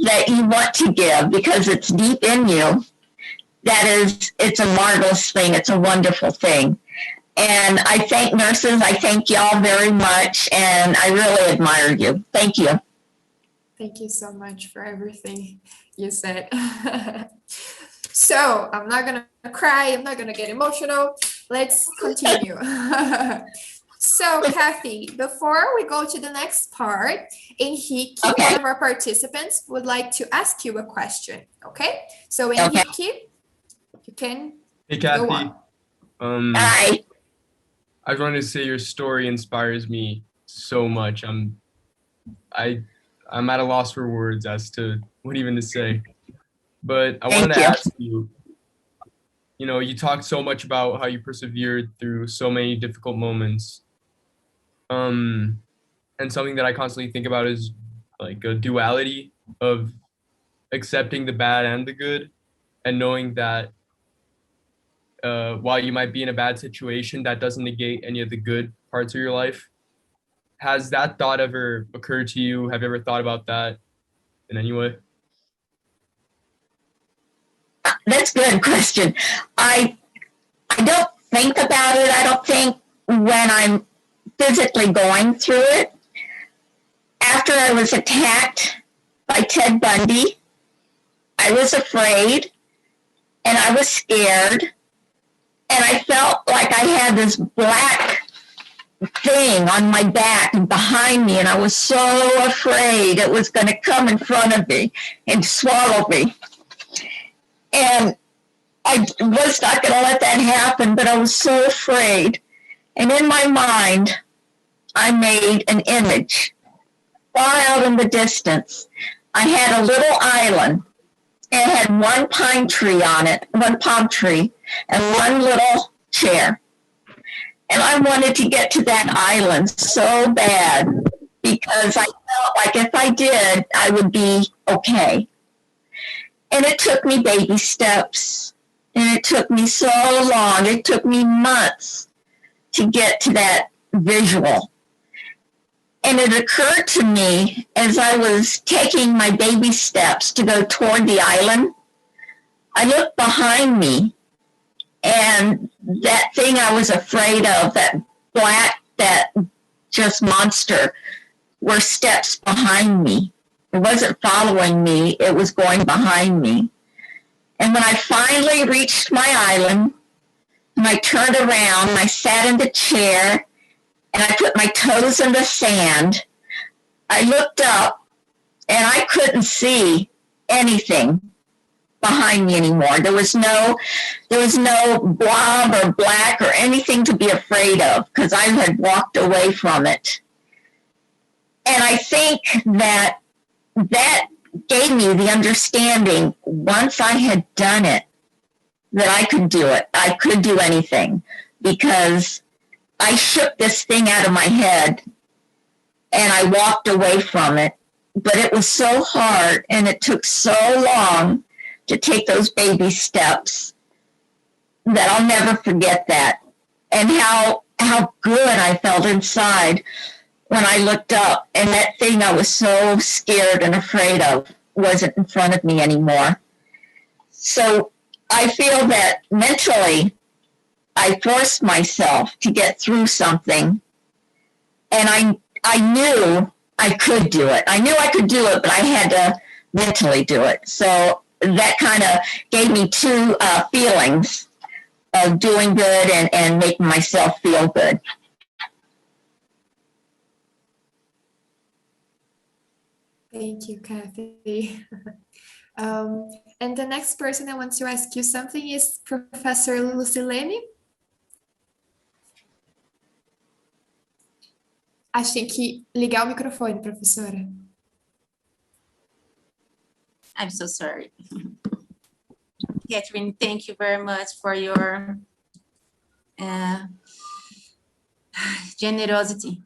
C: that you want to give, because it's deep in you, it's a marvelous thing. It's a wonderful thing. And I thank nurses. I thank y'all very much. And I really admire you. Thank you.
A: Thank you so much for everything you said. So I'm not going to cry. I'm not going to get emotional. Let's continue. So Kathy, before we go to the next part, Henrique, one of our participants, would like to ask you a question. Okay? So Henrique, you can
B: Hey,
A: go
B: Kathy.
A: on.
C: Hi.
B: I just wanted to say your story inspires me so much. I'm at a loss for words as to what even to say. But I wanted to ask you, you talked so much about how you persevered through so many difficult moments. And something that I constantly think about is like a duality of accepting the bad and the good, and knowing that while you might be in a bad situation, that doesn't negate any of the good parts of your life. Has that thought ever occurred to you? Have you ever thought about that in any way?
C: That's a good question. I don't think about it. I don't think when I'm physically going through it. After I was attacked by Ted Bundy, I was afraid and I was scared, and I felt like I had this black thing on my back and behind me, and I was so afraid it was going to come in front of me and swallow me. And I was not going to let that happen, but I was so afraid. And in my mind, I made an image far out in the distance. I had a little island. It had one pine tree on it, one palm tree, and one little chair. And I wanted to get to that island so bad because I felt like if I did, I would be okay. And it took me baby steps. And it took me so long. It took me months to get to that visual. And it occurred to me as I was taking my baby steps to go toward the island, I looked behind me, and that thing I was afraid of, that black, that just monster, were steps behind me. It wasn't following me, it was going behind me. And when I finally reached my island, and I turned around, and I sat in the chair, and I put my toes in the sand, I looked up, and I couldn't see anything behind me anymore. There was no blob or black or anything to be afraid of because I had walked away from it. And I think that gave me the understanding once I had done it, that I could do it. I could do anything because I shook this thing out of my head and I walked away from it. But it was so hard and it took so long to take those baby steps that I'll never forget that. And how good I felt inside when I looked up and that thing I was so scared and afraid of wasn't in front of me anymore. So I feel that mentally I forced myself to get through something, and I knew I could do it. I knew I could do it, but I had to mentally do it. So that kind of gave me two feelings of doing good and making myself feel good.
A: Thank you, Kathy. And the next person I want to ask you something is Professor Lucilene. Acho que tem que ligar o microfone, professora.
F: I'm so sorry. Catherine, thank you very much for your generosity.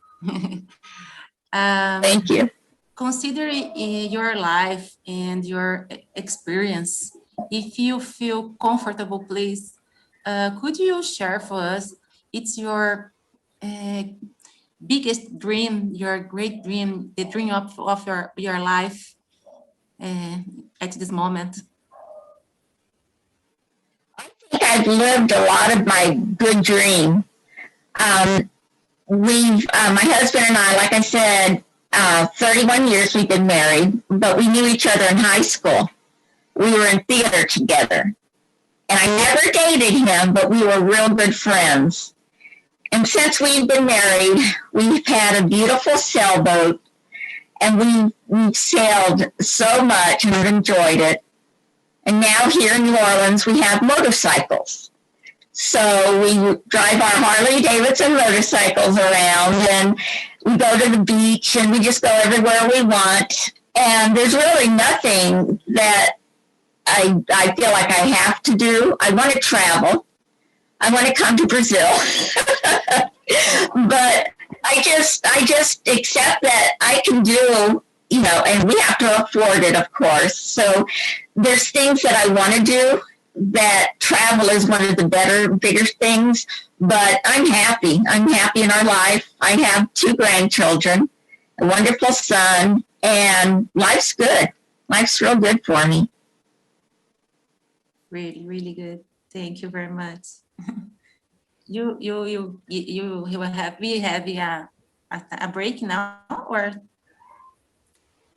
C: Thank you.
F: Considering your life and your experience, if you feel comfortable, please, could you share for us, it's your biggest dream, your great dream, the dream of your life at this moment?
C: I think I've lived a lot of my good dream. My husband and I, like I said, 31 years we've been married, but we knew each other in high school. We were in theater together. And I never dated him, but we were real good friends. And since we've been married, we've had a beautiful sailboat, and we've sailed so much and enjoyed it. And now here in New Orleans, we have motorcycles. So we drive our Harley Davidson motorcycles around, and we go to the beach, and we just go everywhere we want. And there's really nothing that I feel like I have to do. I want to travel. I want to come to Brazil. But I just accept that I can do, you know, and we have to afford it, of course. So there's things that I want to do, that travel is one of the bigger things, but I'm happy. I'm happy in our life. I have 2 grandchildren, a wonderful son, and life's good. Life's real good for me.
F: Really, really good. Thank you very much. You will have a break now, or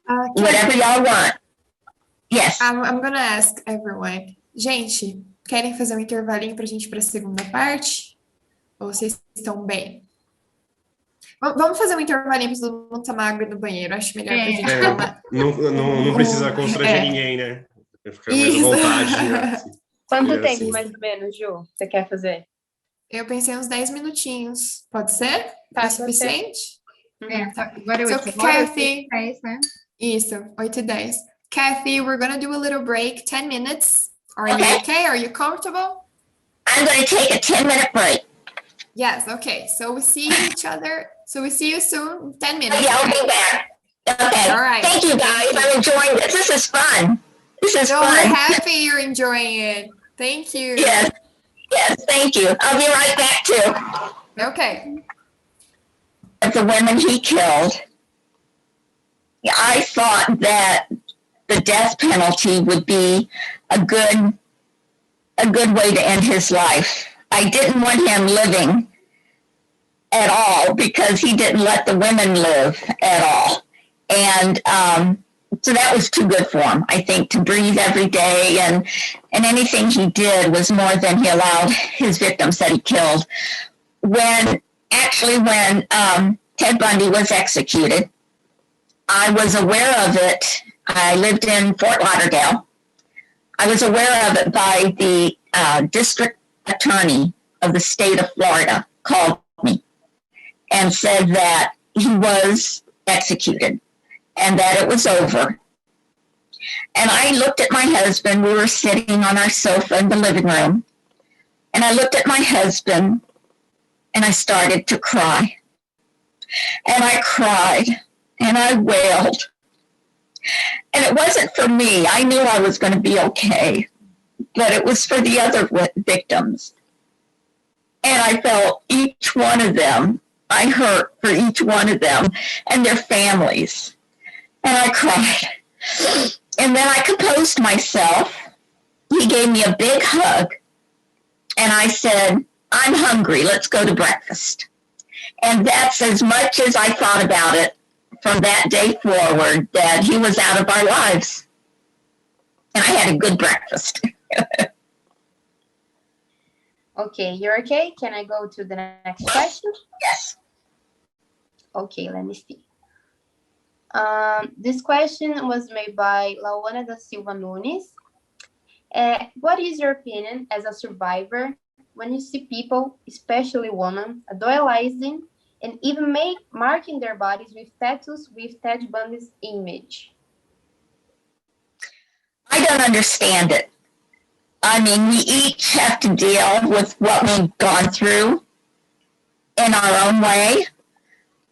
C: Whatever y'all want. Yes.
A: I'm gonna ask everyone. Gente, querem fazer um intervalinho pra gente ir pra segunda parte? Ou vocês estão bem? Vamos fazer um intervalinho pra todo mundo tomar água no banheiro. Acho melhor pra gente tomar.
E: Não precisa constranger ninguém, né? Ficar mais à vontade. Né?
G: Quanto tempo, mais ou menos, Ju, você quer fazer?
A: Eu pensei uns 10 minutinhos. Pode ser?
G: Tá,
A: É suficiente?
D: Tá, agora
A: So,
D: 8
A: Kathy,
D: 10, né?
A: isso, 8:10. Kathy, we're gonna do a little break, 10 minutes. Are you okay? Are you comfortable?
C: I'm going to take a 10-minute break.
A: Yes, okay. So we see each other. So we see you soon. 10 minutes.
C: Yeah, I'll be back. Okay.
A: All right.
C: Thank you, guys. I'm enjoying this. This is fun. This is
A: So we're
C: fun.
A: happy you're enjoying it. Thank you.
C: Yes. Yes, thank you. I'll be right back, too.
A: Okay.
C: Of the women he killed, I thought that the death penalty would be a good way to end his life. I didn't want him living at all because he didn't let the women live at all. And so that was too good for him, I think, to breathe every day. And anything he did was more than he allowed his victims that he killed. When Ted Bundy was executed, I was aware of it. I lived in Fort Lauderdale. I was aware of it by the district attorney of the state of Florida called me and said that he was executed and that it was over. And I looked at my husband. We were sitting on our sofa in the living room. And I looked at my husband and I started to cry. And I cried and I wailed. And it wasn't for me. I knew I was going to be okay, but it was for the other victims. And I felt each one of them. I hurt for each one of them and their families. And I cried. And then I composed myself. He gave me a big hug. And I said, I'm hungry. Let's go to breakfast. And that's as much as I thought about it from that day forward, that he was out of our lives. And I had a good breakfast.
G: Okay, you're okay? Can I go to the next question?
C: Yes.
G: Okay, let me see. This question was made by Laona da Silva Nunes. What is your opinion as a survivor when you see people, especially women, idolizing and even marking their bodies with tattoos with Ted Bundy's image?
C: I don't understand it. I mean, we each have to deal with what we've gone through in our own way.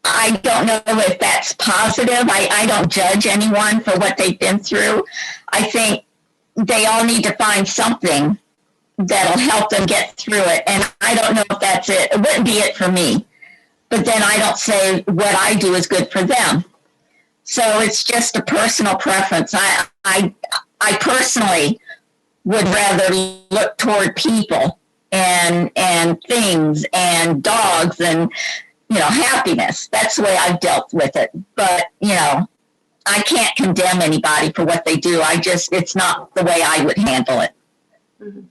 C: I don't know if that's positive. I don't judge anyone for what they've been through. I think they all need to find something that'll help them get through it. And I don't know if that's it. It wouldn't be it for me. But then I don't say what I do is good for them. So it's just a personal preference. I personally would rather look toward people and things and dogs and, happiness. That's the way I've dealt with it. But, I can't condemn anybody for what they do. It's not the way I would handle it.
G: Mm-hmm.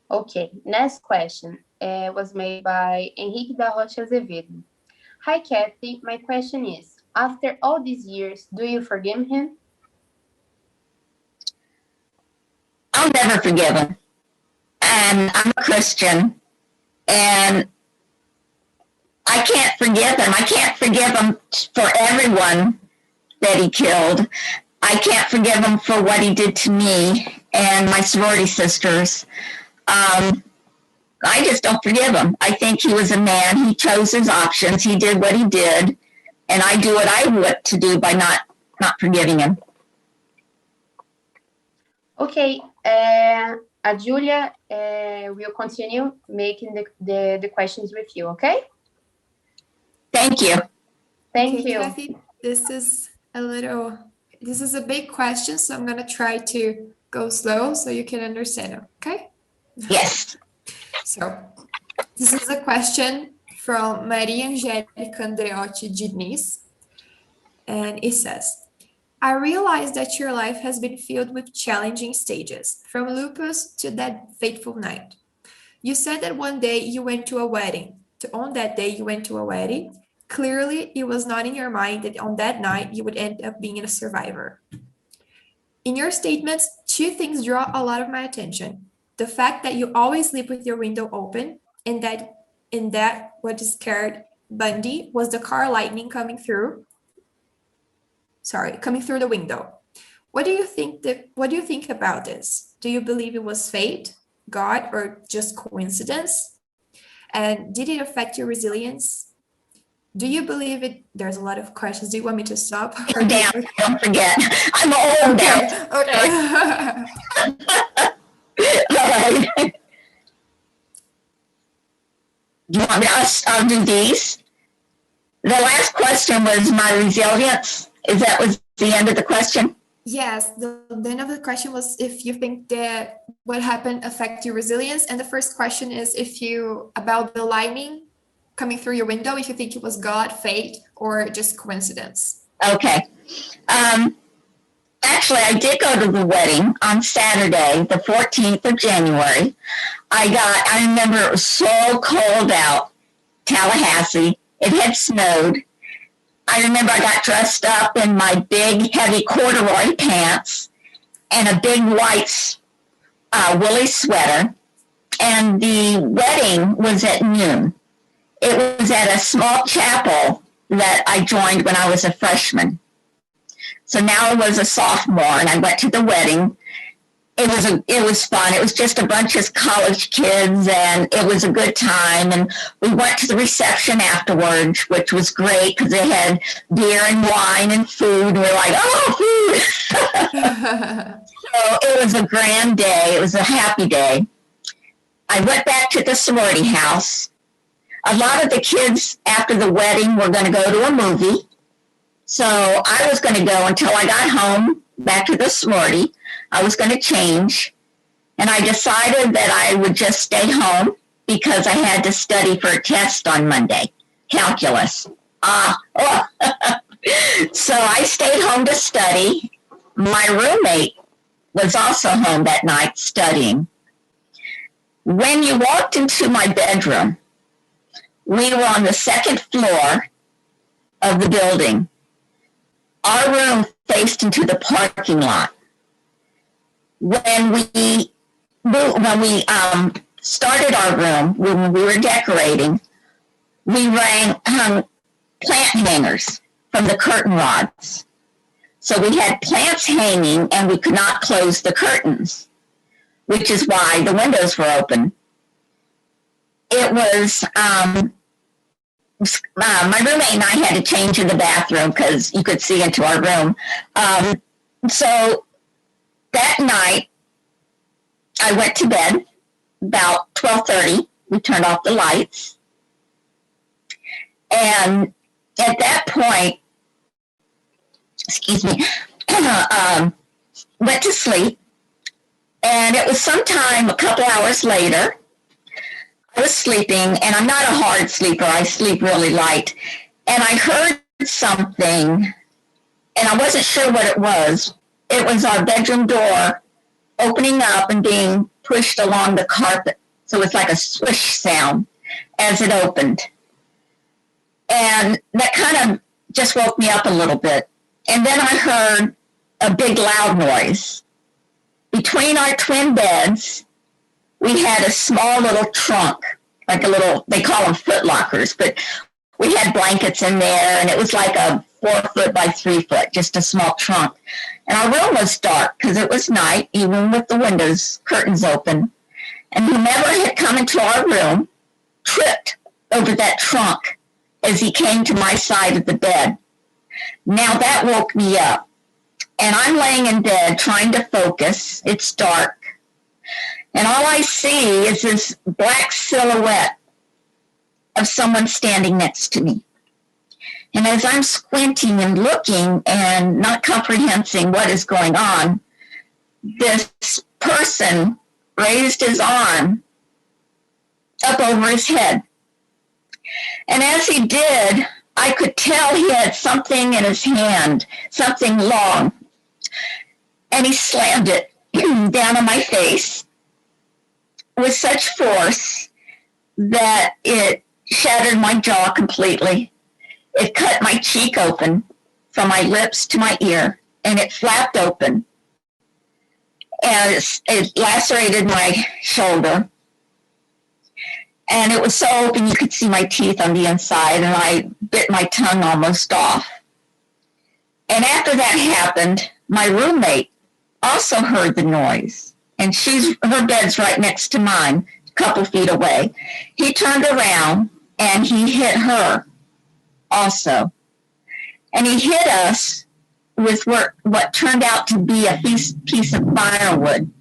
G: Okay, next question was made by Henrique da Rocha Azevedo. Hi, Kathy. My question is, after all these years, do you forgive him?
C: I'll never forgive him. and I'm a Christian, and I can't forgive him. I can't forgive him for everyone that he killed. I can't forgive him for what he did to me and my sorority sisters. I just don't forgive him. I think he was a man. He chose his options. He did what he did, and I do what I want to do by not forgiving him.
G: Okay, Julia will continue making the questions with you, okay?
C: Thank you.
G: Thank
A: Okay,
G: you.
A: Kathy, this is a big question, so I'm gonna try to go slow so you can understand it, okay?
C: Yes.
A: So, this is a question from Maria Angélica Andreotti Diniz, and it says, I realize that your life has been filled with challenging stages, from lupus to that fateful night. You said that one day you went to a wedding. On that day you went to a wedding. Clearly, it was not in your mind that on that night you would end up being a survivor. In your statements, two things draw a lot of my attention. The fact that you always sleep with your window open, and that what scared Bundy was the car lightning coming through the window. What do you think about this? Do you believe it was fate, God, or just coincidence? And did it affect your resilience? Do you believe it? There's a lot of questions. Do you want me to stop?
C: Damn, don't forget. I'm old now.
A: Okay.
C: All right. Do you want me to do these? The last question was my resilience. That was the end of the question?
A: Yes, the end of the question was if you think that what happened affect your resilience, and the first question is about the lightning coming through your window, if you think it was God, fate, or just coincidence.
C: Okay. Actually, I did go to the wedding on Saturday, the 14th of January. I remember it was so cold out, Tallahassee. It had snowed. I remember I got dressed up in my big, heavy corduroy pants and a big white woolly sweater. And the wedding was at noon. It was at a small chapel that I joined when I was a freshman. So now I was a sophomore, and I went to the wedding. It was fun. It was just a bunch of college kids, and it was a good time. And we went to the reception afterwards, which was great because they had beer and wine and food. And we were like, oh, food! So it was a grand day. It was a happy day. I went back to the sorority house. A lot of the kids after the wedding were going to go to a movie. So I was going to go until I got home, back to the sorority. I was going to change. And I decided that I would just stay home because I had to study for a test on Monday, calculus. So I stayed home to study. My roommate was also home that night studying. When you walked into my bedroom, we were on the second floor of the building. Our room faced into the parking lot. When we started our room, when we were decorating, we hung plant hangers from the curtain rods. So we had plants hanging, and we could not close the curtains, which is why the windows were open. It was my roommate and I had to change in the bathroom because you could see into our room. So that night, I went to bed about 12:30. We turned off the lights. And at that point, went to sleep. And it was sometime a couple hours later, I was sleeping, and I'm not a hard sleeper. I sleep really light. And I heard something, and I wasn't sure what it was. It was our bedroom door opening up and being pushed along the carpet. So it's like a swish sound as it opened. And that kind of just woke me up a little bit. And then I heard a big loud noise. Between our twin beds we had a small little trunk, like a little, they call them foot lockers, but we had blankets in there, and it was like a 4 foot by 3 foot, just a small trunk. And our room was dark because it was night, even with the windows, curtains open. And whomever had come into our room tripped over that trunk as he came to my side of the bed. Now that woke me up. And I'm laying in bed trying to focus. It's dark. And all I see is this black silhouette of someone standing next to me. And as I'm squinting and looking and not comprehending what is going on, this person raised his arm up over his head. And as he did, I could tell he had something in his hand, something long. And he slammed it down on my face with such force that it shattered my jaw completely. It cut my cheek open from my lips to my ear, and it flapped open. And it lacerated my shoulder. And it was so open you could see my teeth on the inside, and I bit my tongue almost off. And after that happened, my roommate also heard the noise, and her bed's right next to mine, a couple feet away. He turned around and he hit her also. And he hit us with what turned out to be a piece of firewood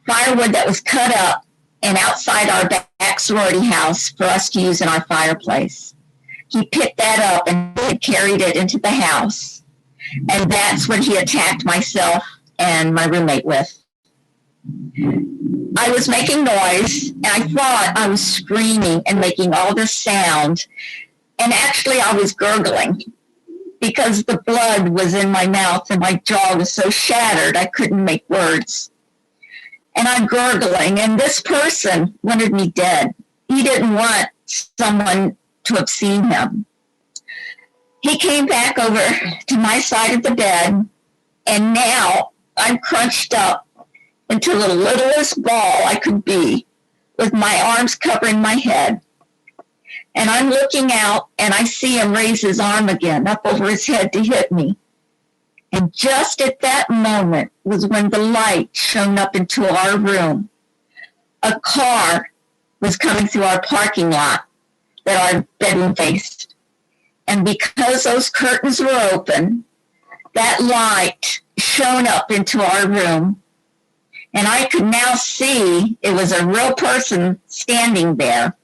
C: that was cut up and outside our back sorority house for us to use in our fireplace. He picked that up and carried it into the house. And that's when he attacked myself and my roommate with. I was making noise, and I thought I was screaming and making all this sound. And actually, I was gurgling because the blood was in my mouth and my jaw was so shattered I couldn't make words. And I'm gurgling, and this person wanted me dead. He didn't want someone to have seen him. He came back over to my side of the bed, and now I'm crunched up into the littlest ball I could be, with my arms covering my head. And I'm looking out, and I see him raise his arm again up over his head to hit me. And just at that moment was when the light shone up into our room. A car was coming through our parking lot that our bedroom faced. And because those curtains were open, that light shone up into our room. And I could now see it was a real person standing there.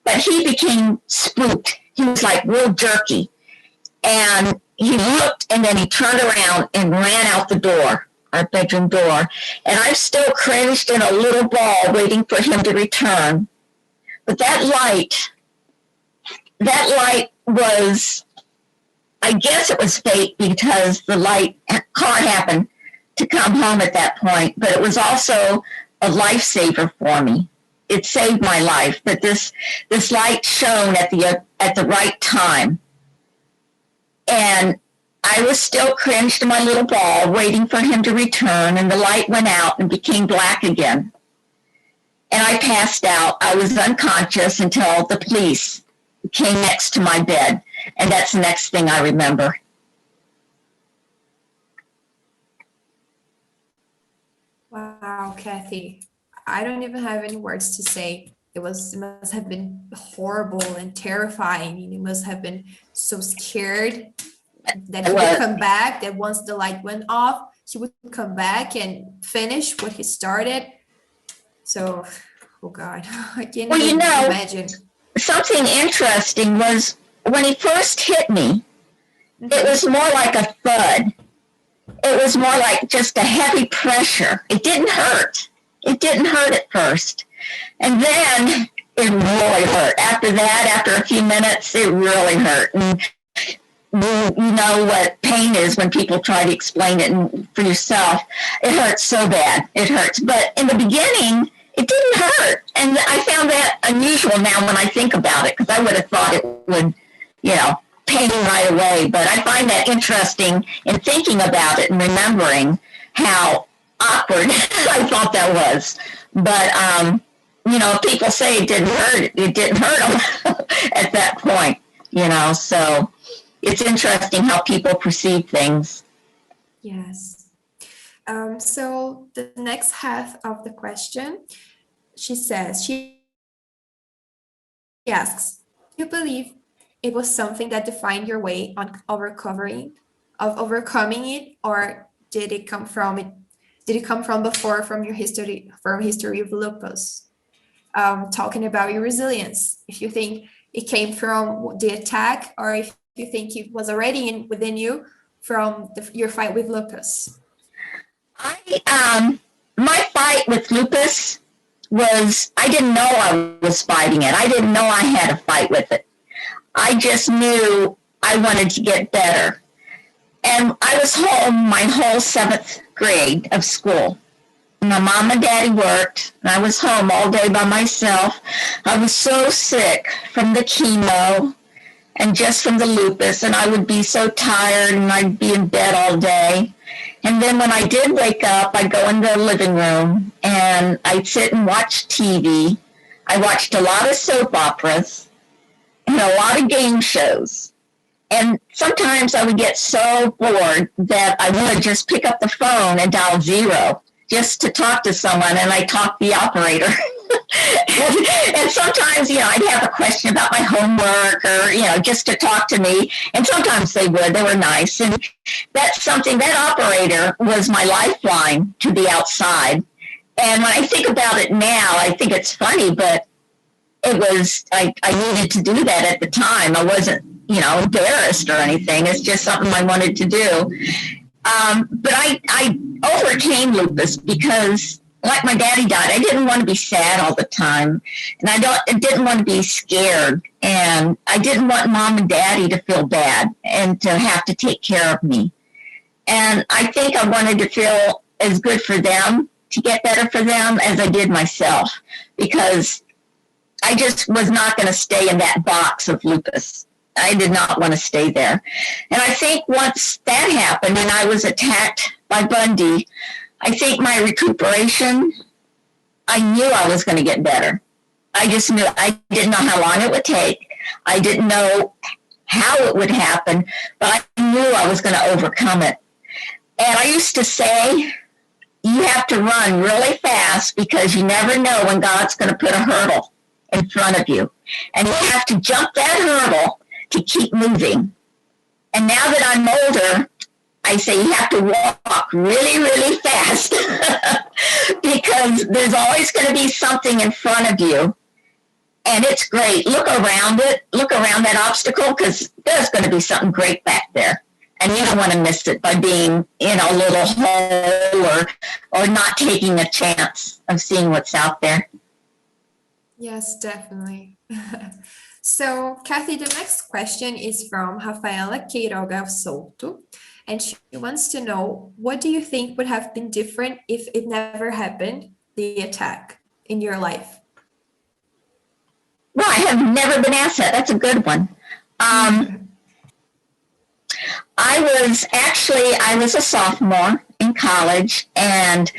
C: But he became spooked. He was like real jerky. And he looked, and then he turned around and ran out the door, our bedroom door. And I'm still cringed in a little ball waiting for him to return. But that light was, I guess it was fate, because the car happened to come home at that point. But it was also a lifesaver for me. It saved my life. But this light shone at the right time. And I was still cringed in my little ball, waiting for him to return, and the light went out and became black again. And I passed out. I was unconscious until the police came next to my bed, and that's the next thing I remember.
A: Wow, Kathy. I don't even have any words to say. It must have been horrible and terrifying. You must have been so scared that he would come back, that once the light went off, he would come back and finish what he started. So, oh God, I can't even imagine.
C: Something interesting was when he first hit me, it was more like a thud. It was more like just a heavy pressure. It didn't hurt. It didn't hurt at first. And then it really hurt. After that, after a few minutes, it really hurt. And you know what pain is when people try to explain it for yourself. It hurts so bad. It hurts. But in the beginning, it didn't hurt. And I found that unusual now when I think about it, because I would have thought it would, pain right away. But I find that interesting in thinking about it and remembering how awkward. I thought that was. But, you know, people say it didn't hurt. It didn't hurt them at that point, you know. So it's interesting how people perceive things.
A: Yes. So the next half of the question, she asks, do you believe it was something that defined your way on overcoming it, or did it come from before, from your history of lupus? Talking about your resilience, if you think it came from the attack, or if you think it was already within you from your fight with lupus.
C: My fight with lupus was, I didn't know I was fighting it. I didn't know I had a fight with it. I just knew I wanted to get better. And I was home my whole 7th grade of school. My mom and daddy worked, and I was home all day by myself. I was so sick from the chemo and just from the lupus, and I would be so tired, and I'd be in bed all day. And then when I did wake up, I'd go in the living room, and I'd sit and watch TV. I watched a lot of soap operas and a lot of game shows. And sometimes I would get so bored that I would just pick up the phone and dial 0 just to talk to someone, and I talked the operator. And sometimes, you know, I'd have a question about my homework, or, you know, just to talk to me. And sometimes they were nice. And that's something, that operator was my lifeline to the outside. And when I think about it now, I think it's funny, but it was, I needed to do that at the time. I wasn't, you know, embarrassed or anything. It's just something I wanted to do. But I overcame lupus because, like my daddy died, I didn't want to be sad all the time. And I didn't want to be scared. And I didn't want mom and daddy to feel bad and to have to take care of me. And I think I wanted to feel as good for them, to get better for them, as I did myself, because I just was not going to stay in that box of lupus. I did not want to stay there. And I think once that happened and I was attacked by Bundy, I think my recuperation, I knew I was going to get better. I just knew. I didn't know how long it would take. I didn't know how it would happen, but I knew I was going to overcome it. And I used to say, you have to run really fast because you never know when God's going to put a hurdle in front of you. And you have to jump that hurdle to keep moving. And now that I'm older, I say you have to walk really, really fast because there's always going to be something in front of you. And it's great. Look around it. Look around that obstacle, because there's going to be something great back there. And you don't want to miss it by being in a little hole or not taking a chance of seeing what's out there.
A: Yes, definitely. So, Kathy, the next question is from Rafaela Queiroga Souto, and she wants to know, what do you think would have been different if it never happened, the attack, in your life?
C: Well, I have never been asked that. That's a good one. I was a sophomore in college, and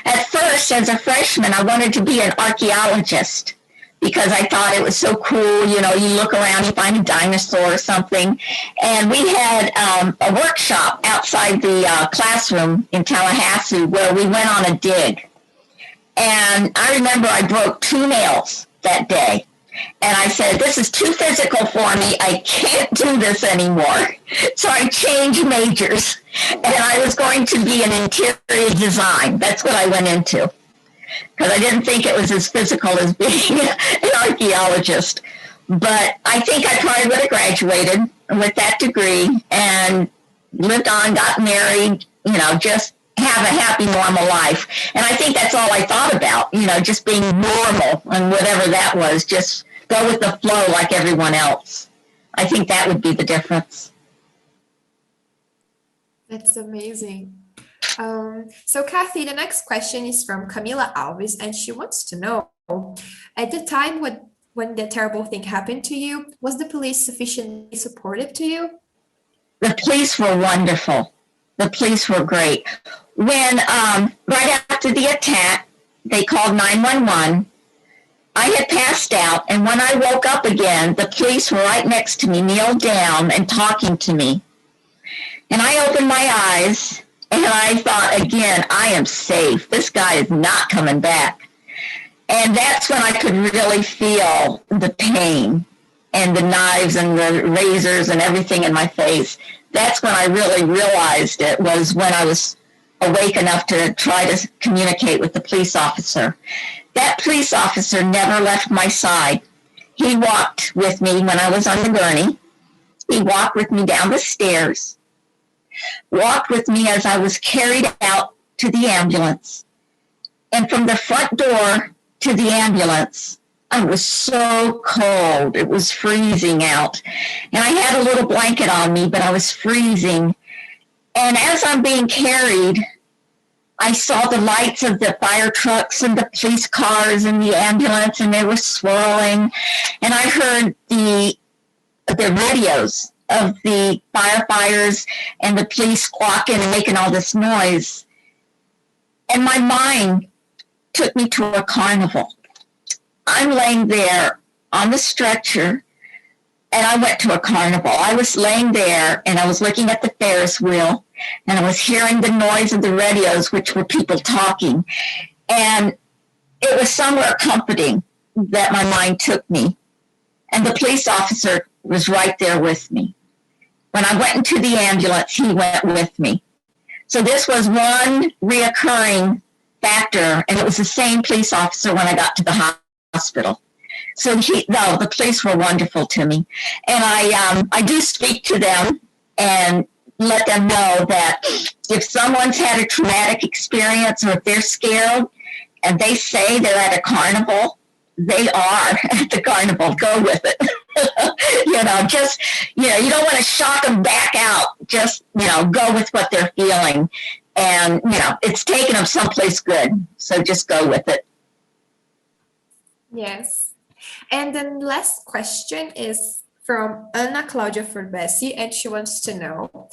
C: at first, as a freshman, I wanted to be an archaeologist because I thought it was so cool. You know, you look around, you find a dinosaur or something. And we had a workshop outside the classroom in Tallahassee where we went on a dig. And I remember I broke 2 nails that day. And I said, this is too physical for me. I can't do this anymore. So I changed majors. And I was going to be an interior design. That's what I went into. Because I didn't think it was as physical as being an archaeologist. But I think I probably would have graduated with that degree and lived on, got married, you know, just have a happy, normal life. And I think that's all I thought about, you know, just being normal and whatever that was, just go with the flow like everyone else. I think that would be the difference.
A: That's amazing. So, Kathy, the next question is from Camila Alves, and she wants to know, at the time when the terrible thing happened to you, was the police sufficiently supportive to you?
C: The police were wonderful. The police were great. When, right after the attack, they called 911. I had passed out, and when I woke up again, the police were right next to me, kneeled down and talking to me. And I opened my eyes, and I thought again, I am safe. This guy is not coming back. And that's when I could really feel the pain and the knives and the razors and everything in my face. That's when I really realized it, was when I was awake enough to try to communicate with the police officer. That police officer never left my side. He walked with me when I was on the gurney. He walked with me down the stairs, walked with me as I was carried out to the ambulance. And from the front door to the ambulance, I was so cold. It was freezing out. And I had a little blanket on me, but I was freezing. And as I'm being carried, I saw the lights of the fire trucks and the police cars and the ambulance, and they were swirling. And I heard the radios of the firefighters and the police squawking and making all this noise. And my mind took me to a carnival. I'm laying there on the stretcher, and I went to a carnival. I was laying there, and I was looking at the Ferris wheel, and I was hearing the noise of the radios, which were people talking. And it was somewhere comforting that my mind took me. And the police officer was right there with me. When I went into the ambulance, he went with me. So this was one reoccurring factor, and it was the same police officer when I got to the hospital. So the police were wonderful to me. And I do speak to them and let them know that if someone's had a traumatic experience, or if they're scared and they say they're at a carnival, they are at the carnival. Go with it. You don't want to shock them back out. Just, go with what they're feeling. And, it's taking them someplace good. So just go with it.
A: Yes. And then last question is from Ana Forbeci, and she wants to know,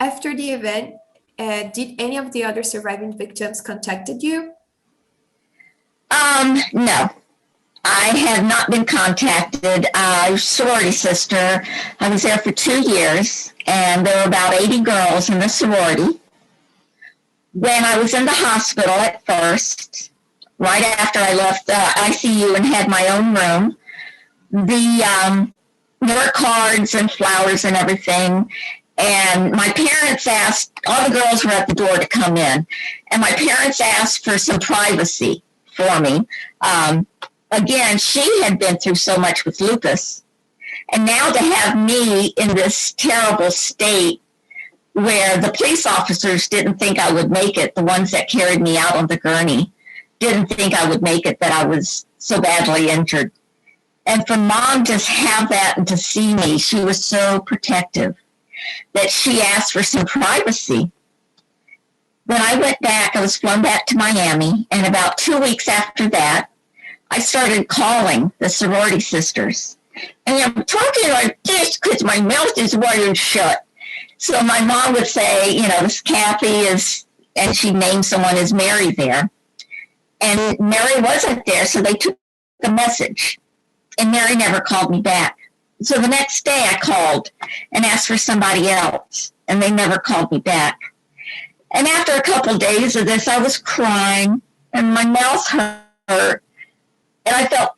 A: after the event, did any of the other surviving victims contacted you?
C: No. I have not been contacted. Sorority sister, I was there for 2 years, and there were about 80 girls in the sorority. When I was in the hospital at first, right after I left the ICU and had my own room, there were cards and flowers and everything. And my parents asked, all the girls were at the door to come in, and my parents asked for some privacy for me. Again, she had been through so much with lupus. And now to have me in this terrible state where the police officers didn't think I would make it, the ones that carried me out on the gurney, didn't think I would make it, that I was so badly injured. And for Mom to have that and to see me, she was so protective that she asked for some privacy. When I went back, I was flown back to Miami, and about 2 weeks after that, I started calling the sorority sisters. And I'm talking like this because my mouth is wired shut. So my mom would say, this Kathy is, and she named someone as Mary there. And Mary wasn't there, so they took the message. And Mary never called me back. So the next day I called and asked for somebody else, and they never called me back. And after a couple days of this, I was crying, and my mouth hurt. And I felt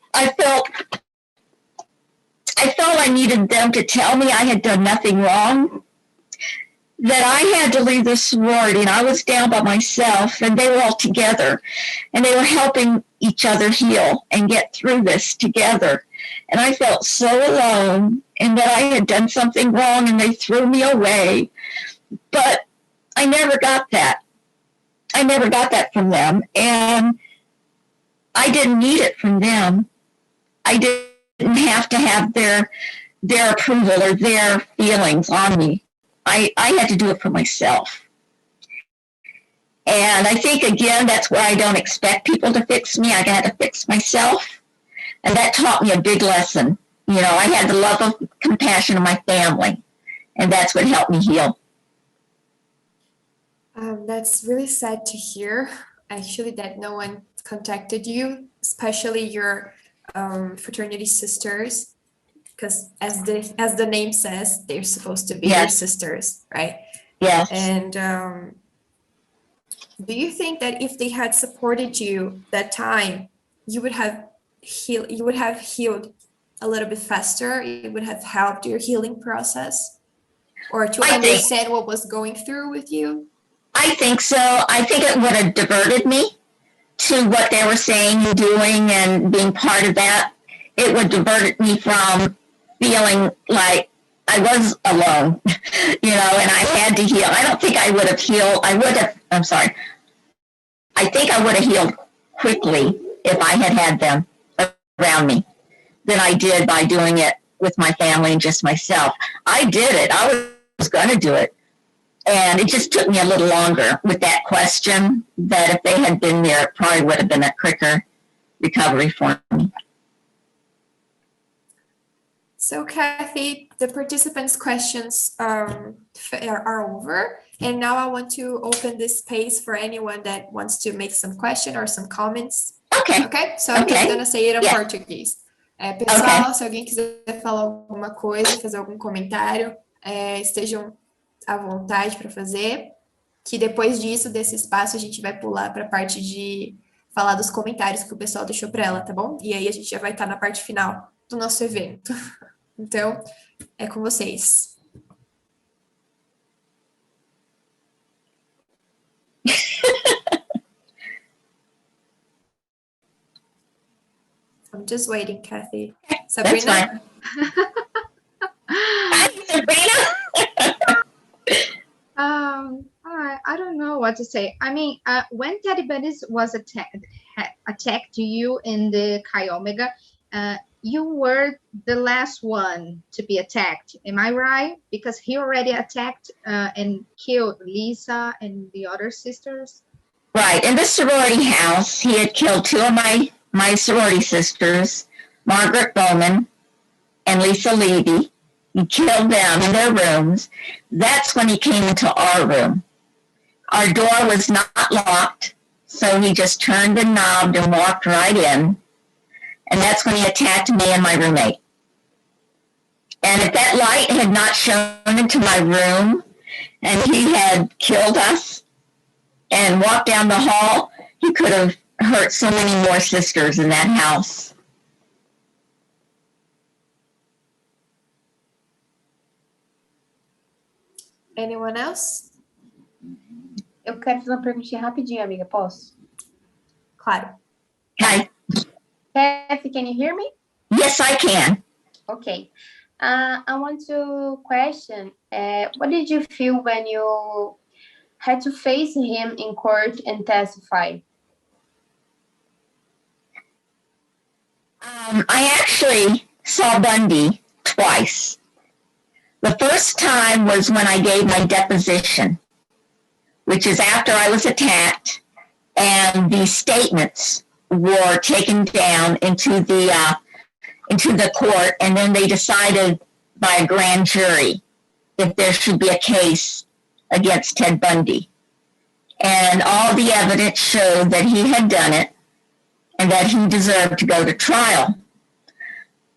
C: I needed them to tell me I had done nothing wrong, that I had to leave the sorority, and I was down by myself, and they were all together, and they were helping each other heal and get through this together. And I felt so alone, and that I had done something wrong, and they threw me away. But I never got that. I never got that from them, and I didn't need it from them. I didn't have to have their approval or their feelings on me. I had to do it for myself. And I think, again, that's where I don't expect people to fix me. I got to fix myself. And that taught me a big lesson. I had the love of compassion of my family, and that's what helped me heal.
A: That's really sad to hear, actually, that no one contacted you, especially your fraternity sisters, because as the name says, they're supposed to be your
C: Yes.
A: sisters, right?
C: Yes.
A: And do you think that if they had supported you that time, you would have healed a little bit faster? It would have helped your healing process, or to
C: I think-
A: understand what was going through with you?
C: I think so. I think it would have diverted me to what they were saying and doing and being part of that. It would divert me from feeling like I was alone, and I had to heal. I don't think I would have healed. I think I would have healed quickly if I had had them around me than I did by doing it with my family and just myself. I did it. I was going to do it. And it just took me a little longer with that question, that if they had been there, it probably would have been a quicker recovery for me.
A: So, Kathy, the participants' questions are over. And now I want to open this space for anyone that wants to make some question or some comments.
C: Okay.
A: Okay? So I'm just going to say it in português. Pessoal, se alguém quiser falar alguma coisa, fazer algum comentário, estejam à vontade para fazer, que depois disso, desse espaço, a gente vai pular para a parte de falar dos comentários que o pessoal deixou para ela, tá bom? E aí a gente já vai estar na parte final do nosso evento. Então, é com vocês. I'm just waiting, Kathy. Sabrina?
C: Hi, Sabrina.
D: I don't know what to say. I mean, when Ted Bundy was attacked you in the Chi Omega, you were the last one to be attacked. Am I right? Because he already attacked and killed Lisa and the other sisters.
C: Right. In the sorority house, he had killed two of my sorority sisters, Margaret Bowman and Lisa Levy. He killed them in their rooms. That's when he came into our room. Our door was not locked, so he just turned the knob and walked right in. And that's when he attacked me and my roommate. And if that light had not shone into my room and he had killed us and walked down the hall, he could have hurt so many more sisters in that house.
A: Anyone else?
G: Eu quero fazer uma perguntinha rapidinho, amiga. Posso?
A: Claro.
C: Hi.
G: Kathy, can you hear me?
C: Yes, I can.
G: Okay. I want to question, what did you feel when you had to face him in court and testify?
C: I actually saw Bundy twice. The first time was when I gave my deposition, which is after I was attacked, and the statements were taken down into the court, and then they decided by a grand jury if there should be a case against Ted Bundy. And all the evidence showed that he had done it and that he deserved to go to trial.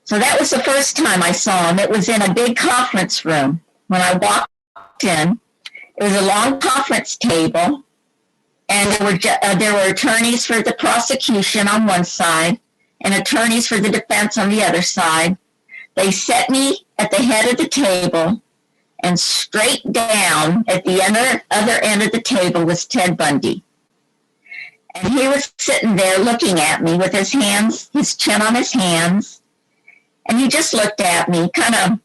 C: So that was the first time I saw him. It was in a big conference room. When I walked in, it was a long conference table, and there were attorneys for the prosecution on one side and attorneys for the defense on the other side. They set me at the head of the table, and straight down at the other end of the table was Ted Bundy. And he was sitting there looking at me with his chin on his hands. And he just looked at me, kind of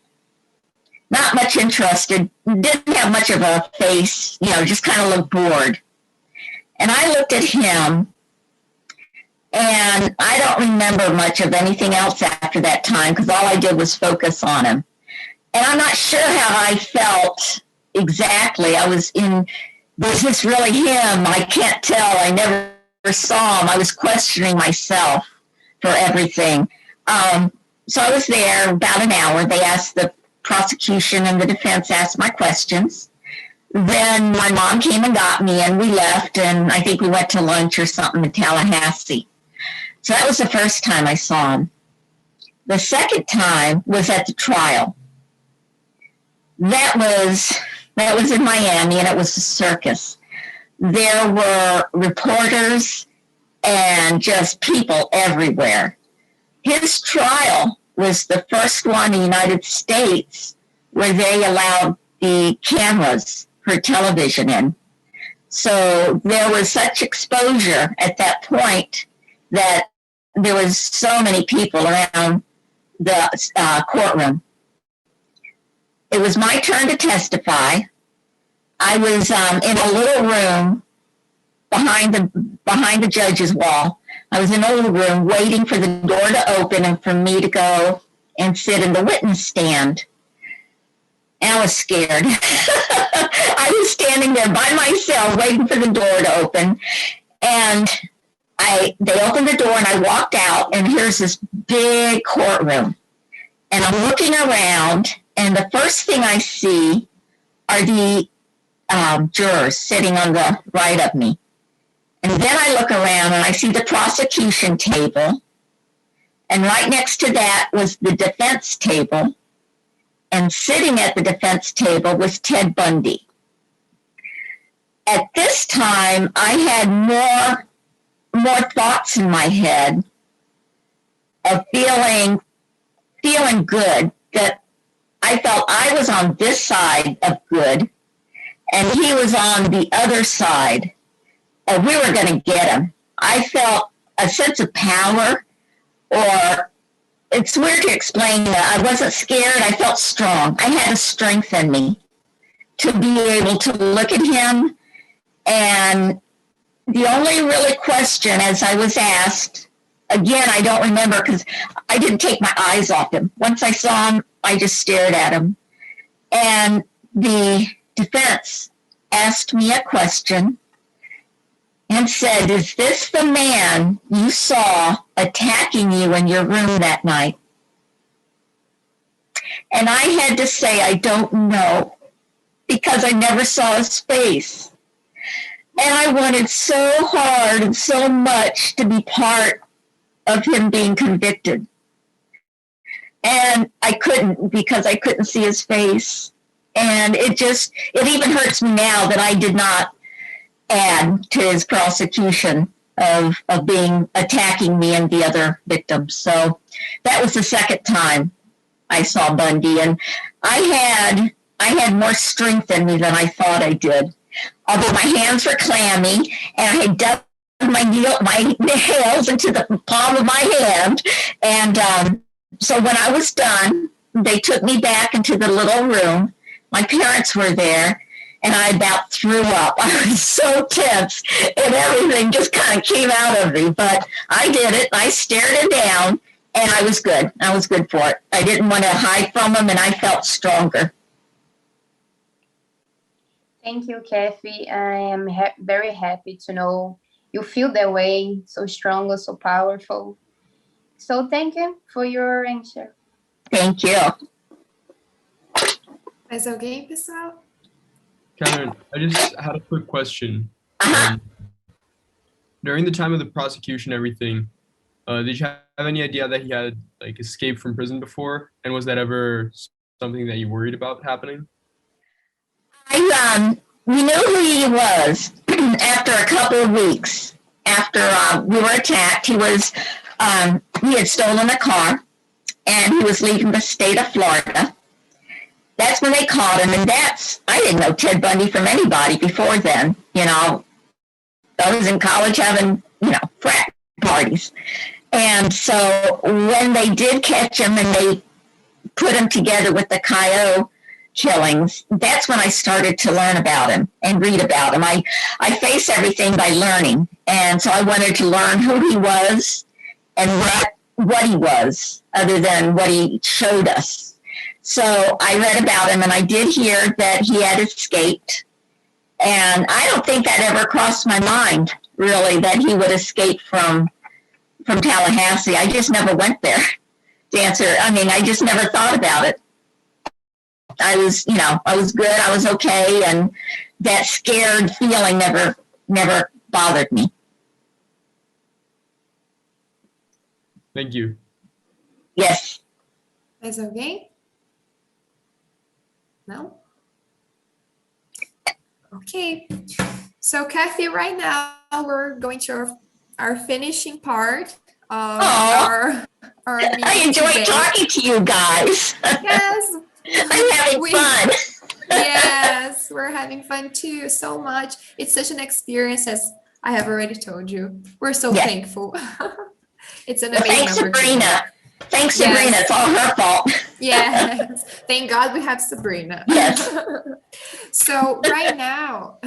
C: not much interested, didn't have much of a face, just kind of looked bored. And I looked at him, and I don't remember much of anything else after that time because all I did was focus on him. And I'm not sure how I felt exactly. Was this really him? I can't tell. I never saw him. I was questioning myself for everything. So I was there about an hour. They asked the prosecution and the defense asked my questions. then my mom came and got me, and we left, and I think we went to lunch or something in Tallahassee. So that was the first time I saw him. The second time was at the trial. That was in Miami, and it was a circus. There were reporters and just people everywhere. His trial was the first one in the United States where they allowed the cameras for television in. So there was such exposure at that point that there was so many people around the courtroom. It was my turn to testify. I was in a little room behind the judge's wall. I was in a little room waiting for the door to open and for me to go and sit in the witness stand. And I was scared. I was standing there by myself waiting for the door to open. And they opened the door and I walked out, and here's this big courtroom. And I'm looking around, and the first thing I see are the jurors sitting on the right of me. And then I look around and I see the prosecution table. And right next to that was the defense table. And sitting at the defense table was Ted Bundy. At this time, I had more thoughts in my head of feeling good, that I felt I was on this side of good and he was on the other side, and we were going to get him. I felt a sense of power, or it's weird to explain that. I wasn't scared. I felt strong. I had a strength in me to be able to look at him. And the only really question, as I was asked, again, I don't remember because I didn't take my eyes off him. Once I saw him, I just stared at him. And the defense asked me a question and said, "Is this the man you saw attacking you in your room that night?" And I had to say, I don't know, because I never saw his face. And I wanted so hard and so much to be part of him being convicted. And I couldn't, because I couldn't see his face. And it even hurts me now that I did not add to his prosecution of attacking me and the other victims. So that was the second time I saw Bundy. And I had more strength in me than I thought I did. Although my hands were clammy and I had dug my nails into the palm of my hand. And so when I was done, they took me back into the little room. My parents were there, and I about threw up. I was so tense, and everything just kind of came out of me. But I did it. I stared him down, and I was good. I was good for it. I didn't want to hide from him, and I felt stronger.
G: Thank you, Kathy. I am very happy to know you feel that way, so strong, so powerful. So thank you for your answer.
C: Thank you.
A: Mais alguém, pessoal?
B: Karen, I just had a quick question. During the time of the prosecution, everything, did you have any idea that he had escaped from prison before? And was that ever something that you worried about happening?
C: We knew who he was after a couple of weeks. After we were attacked, he had stolen a car, and he was leaving the state of Florida. That's when they caught him, and I didn't know Ted Bundy from anybody before then. I was in college having, frat parties. And so when they did catch him and they put him together with the Cayo killings, that's when I started to learn about him and read about him. I face everything by learning. And so I wanted to learn who he was and what he was, other than what he showed us. So I read about him, and I did hear that he had escaped. And I don't think that ever crossed my mind, really, that he would escape from Tallahassee. I just never went there to answer. I just never thought about it. I was good. I was okay. And that scared feeling never bothered me.
B: Thank you.
C: Yes.
A: Mais alguém? No? Okay. So Kathy, right now we're going to our finishing part of our meeting
C: I enjoyed
A: today.
C: talking to you guys.
A: Yes.
C: I'm having fun.
A: Yes, we're having fun too, so much. It's such an experience, as I have already told you. We're so thankful. It's an amazing
C: Thanks, Sabrina. Thanks, Sabrina.
A: Yes.
C: It's all her fault.
A: Yes. Thank God we have Sabrina.
C: Yes.
A: So right now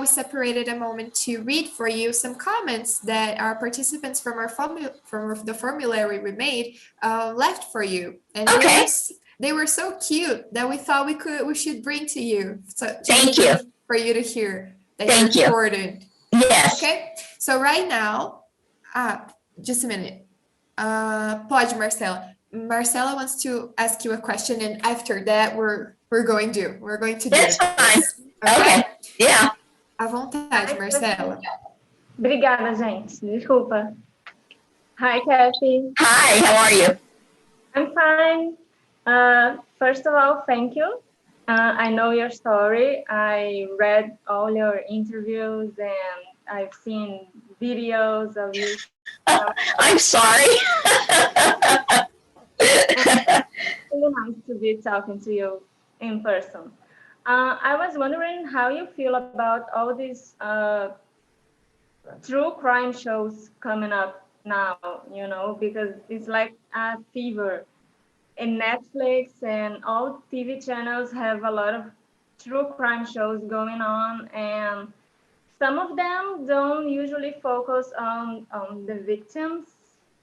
A: we separated a moment to read for you some comments that our participants from the formulary we made left for you. And
C: Okay.
A: they were so cute that we thought we should bring to you. So
C: Thank you.
A: For you to hear that
C: Thank
A: you're
C: you.
A: recorded.
C: Yes.
A: Okay. So right now, just a minute. Pode, Marcela. Marcela wants to ask you a question, and after that, we're going to do
C: That's
A: it.
C: fine. Okay. Yeah.
A: À vontade, Marcela.
H: Obrigada, gente. Desculpa. Hi, Kathy.
C: Hi, how are you?
H: I'm fine. First of all, thank you. I know your story. I read all your interviews and I've seen videos of you.
C: I'm sorry.
H: It's really nice to be talking to you in person. I was wondering how you feel about all these true crime shows coming up now, because it's like a fever. In Netflix and all TV channels have a lot of true crime shows going on, and some of them don't usually focus on the victims,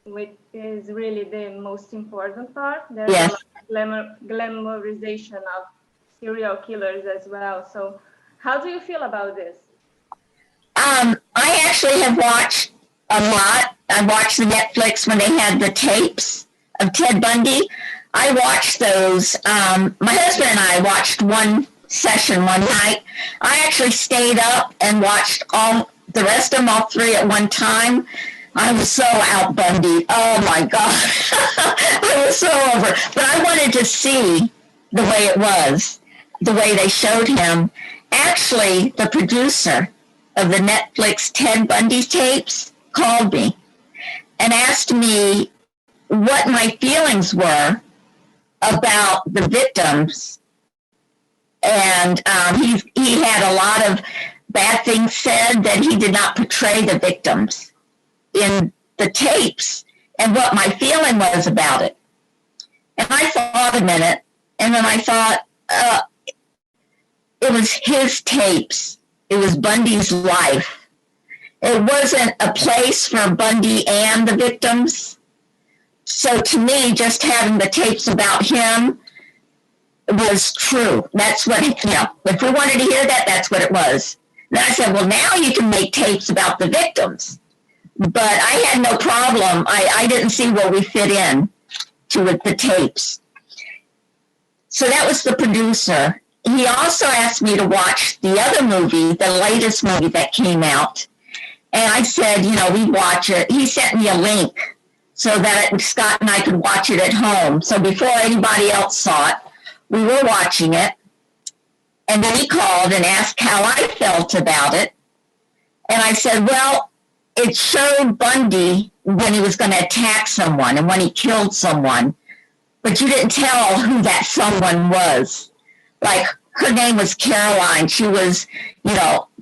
H: which is really the most important part. There's a lot of glamorization of serial killers as well. So how do you feel about this?
C: I actually have watched a lot. I watched the Netflix when they had the tapes of Ted Bundy. I watched those. My husband and I watched one session one night. I actually stayed up and watched all the rest of them, all three at one time. I was so out Bundy. Oh my God. I was so over. But I wanted to see the way it was, the way they showed him. Actually, the producer of the Netflix Ted Bundy tapes called me and asked me what my feelings were about the victims. And he had a lot of bad things said, that he did not portray the victims in the tapes, and what my feeling was about it. And I thought a minute, and then I thought, it was his tapes. It was Bundy's life. It wasn't a place for Bundy and the victims. So to me, just having the tapes about him was true. That's what, if we wanted to hear that, that's what it was. Then I said, well, now you can make tapes about the victims. But I had no problem. I didn't see where we fit in to the tapes. So that was the producer. He also asked me to watch the other movie, the latest movie that came out. And I said, we'd watch it. He sent me a link so that Scott and I could watch it at home. So before anybody else saw it, we were watching it. And then he called and asked how I felt about it. And I said, well, it showed Bundy when he was going to attack someone and when he killed someone. But you didn't tell who that someone was. Like, her name was Caroline. She was,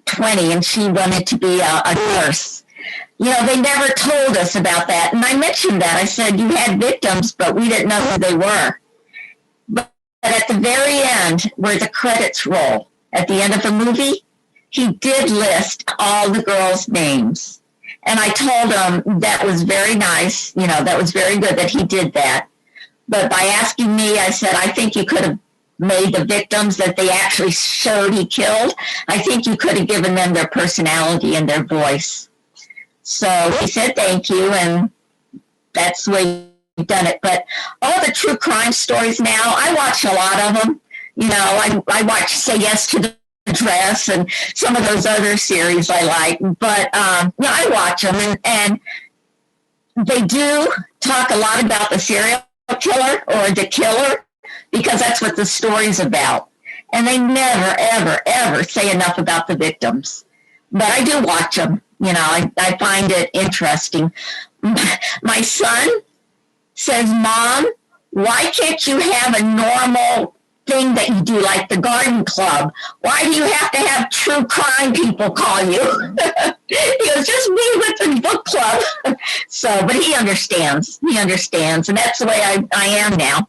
C: 20, and she wanted to be a nurse. They never told us about that. And I mentioned that. I said, you had victims, but we didn't know who they were. But at the very end, where the credits roll, at the end of the movie, he did list all the girls' names. And I told him that was very nice. That was very good that he did that. But by asking me, I said, I think you could have made the victims that they actually showed he killed. I think you could have given them their personality and their voice. So he said, thank you. And that's the way done it. But all the true crime stories now, I watch a lot of them. You know, I watch Say Yes to the Dress and some of those other series I like. But yeah, I watch them, and they do talk a lot about the serial killer or the killer, because that's what the story's about. And they never, ever, ever say enough about the victims. But I do watch them. You know, I find it interesting. My son says, Mom, why can't you have a normal thing that you do, like the garden club? Why do you have to have true crime people call you? He goes, just me with the book club. So, but he understands. He understands. And that's the way I am now.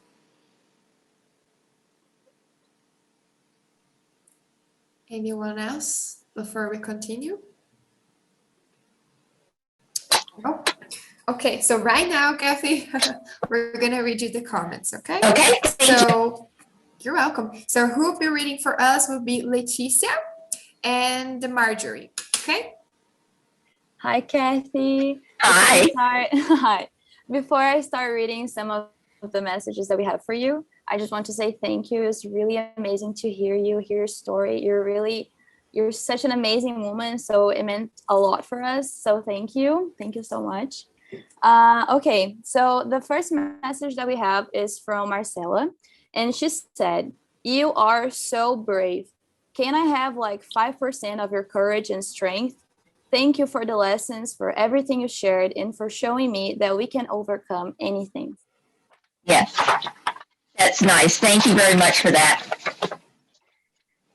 A: Anyone else before we continue? Oh, okay. So right now, Kathy, we're going to read you the comments, okay?
C: Okay.
A: So you're welcome. So who will be reading for us will be Leticia and Marjorie, okay?
I: Hi, Kathy.
C: Hi.
I: Hi. Before I start reading some of the messages that we have for you, I just want to say thank you. It's really amazing to hear you, hear your story. You're such an amazing woman. So it meant a lot for us. So thank you. Thank you so much. Okay, so the first message that we have is from Marcela. And she said, you are so brave. Can I have like 5% of your courage and strength? Thank you for the lessons, for everything you shared, and for showing me that we can overcome anything.
C: Yes, that's nice. Thank you very much for that.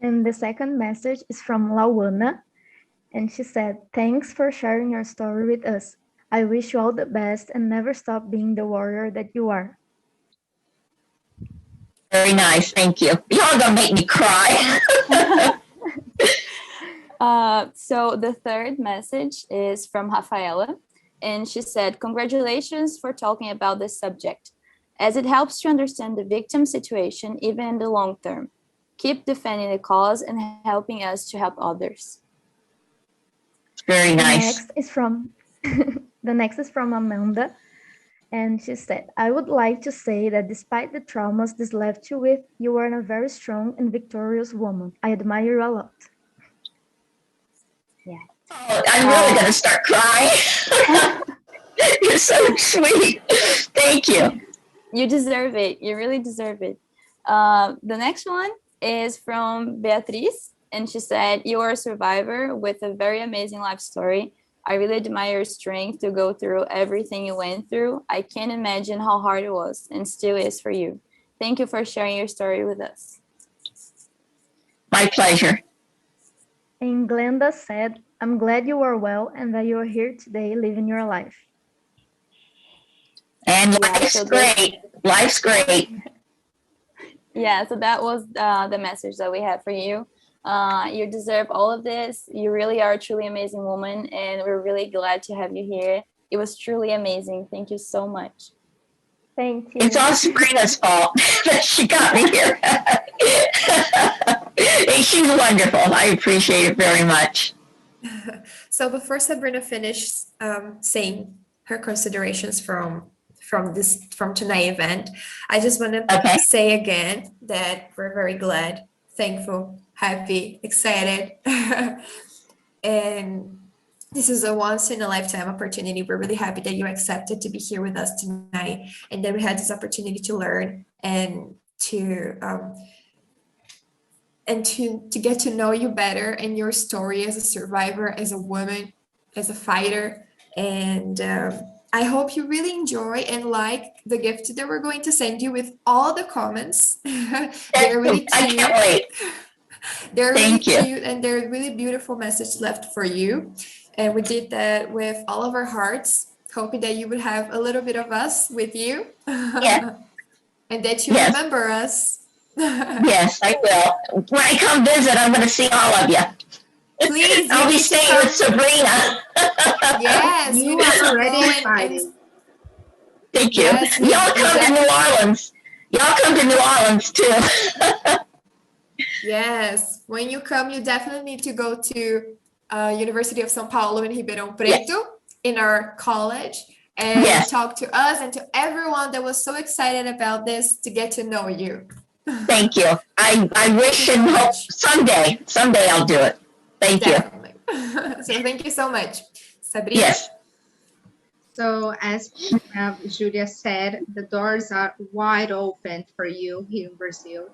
J: And the second message is from Lawana. And she said, thanks for sharing your story with us. I wish you all the best and never stop being the warrior that you are.
C: Very nice. Thank you. Y'all gonna make me cry.
I: So the third message is from Rafaela. And she said, congratulations for talking about this subject, as it helps to understand the victim situation even in the long term. Keep defending the cause and helping us to help others.
C: Very nice.
J: The next is from Amanda. And she said, I would like to say that despite the traumas this left you with, you are a very strong and victorious woman. I admire you a lot.
I: Yeah.
C: Oh, I'm really going to start crying. You're so sweet. Thank you.
I: You deserve it. You really deserve it. The next one is from Beatriz. And she said, you are a survivor with a very amazing life story. I really admire your strength to go through everything you went through. I can't imagine how hard it was and still is for you. Thank you for sharing your story with us.
C: My pleasure.
J: And Glenda said, I'm glad you are well and that you are here today living your life.
C: And life's great. Life's great.
I: Yeah, so that was the message that we had for you. You deserve all of this. You really are a truly amazing woman, and we're really glad to have you here. It was truly amazing. Thank you so much.
J: Thank you.
C: It's all Sabrina's fault that she got me here. She's wonderful. I appreciate it very much.
A: So before Sabrina finished saying her considerations from tonight event, I just want to say again that we're very glad, thankful, happy, excited, and this is a once-in-a-lifetime opportunity. We're really happy that you accepted to be here with us tonight, and that we had this opportunity to learn and to get to know you better and your story as a survivor, as a woman, as a fighter. And I hope you really enjoy and like the gift that we're going to send you with all the comments. They're really cute.
C: I can't wait.
A: They're really cute, and they're really beautiful message left for you. And we did that with all of our hearts, hoping that you would have a little bit of us with you.
C: Yeah.
A: And that you remember us.
C: Yes, I will. When I come visit, I'm going to see all of you.
A: Please.
C: I'll be staying with Sabrina.
A: Yes.
D: You are already invited.
C: Thank you.
A: Yes,
C: Y'all come to New Orleans. Y'all come to New Orleans too.
A: Yes. When you come, you definitely need to go to University of São Paulo in Ribeirão Preto in our college. and
C: Yes.
A: talk to us and to everyone that was so excited about this to get to know you.
C: Thank you. I wish and hope someday I'll do it. Thank you.
A: Definitely. So thank you so much. Sabrina?
C: Yes.
D: So as Julia said, the doors are wide open for you here in Brazil.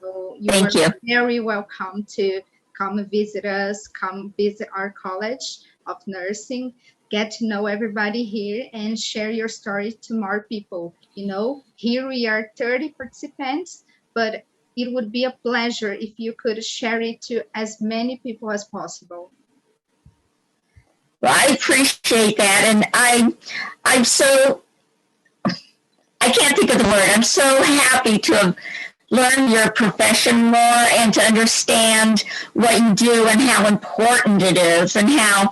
D: So you
C: Thank
D: are
C: you.
D: very welcome to come visit us, come visit our College of Nursing, get to know everybody here and share your story to more people. You know, here we are 30 participants, but it would be a pleasure if you could share it to as many people as possible.
C: Well, I appreciate that, and I'm so, I can't think of the word. I'm so happy to have learned your profession more and to understand what you do and how important it is, and how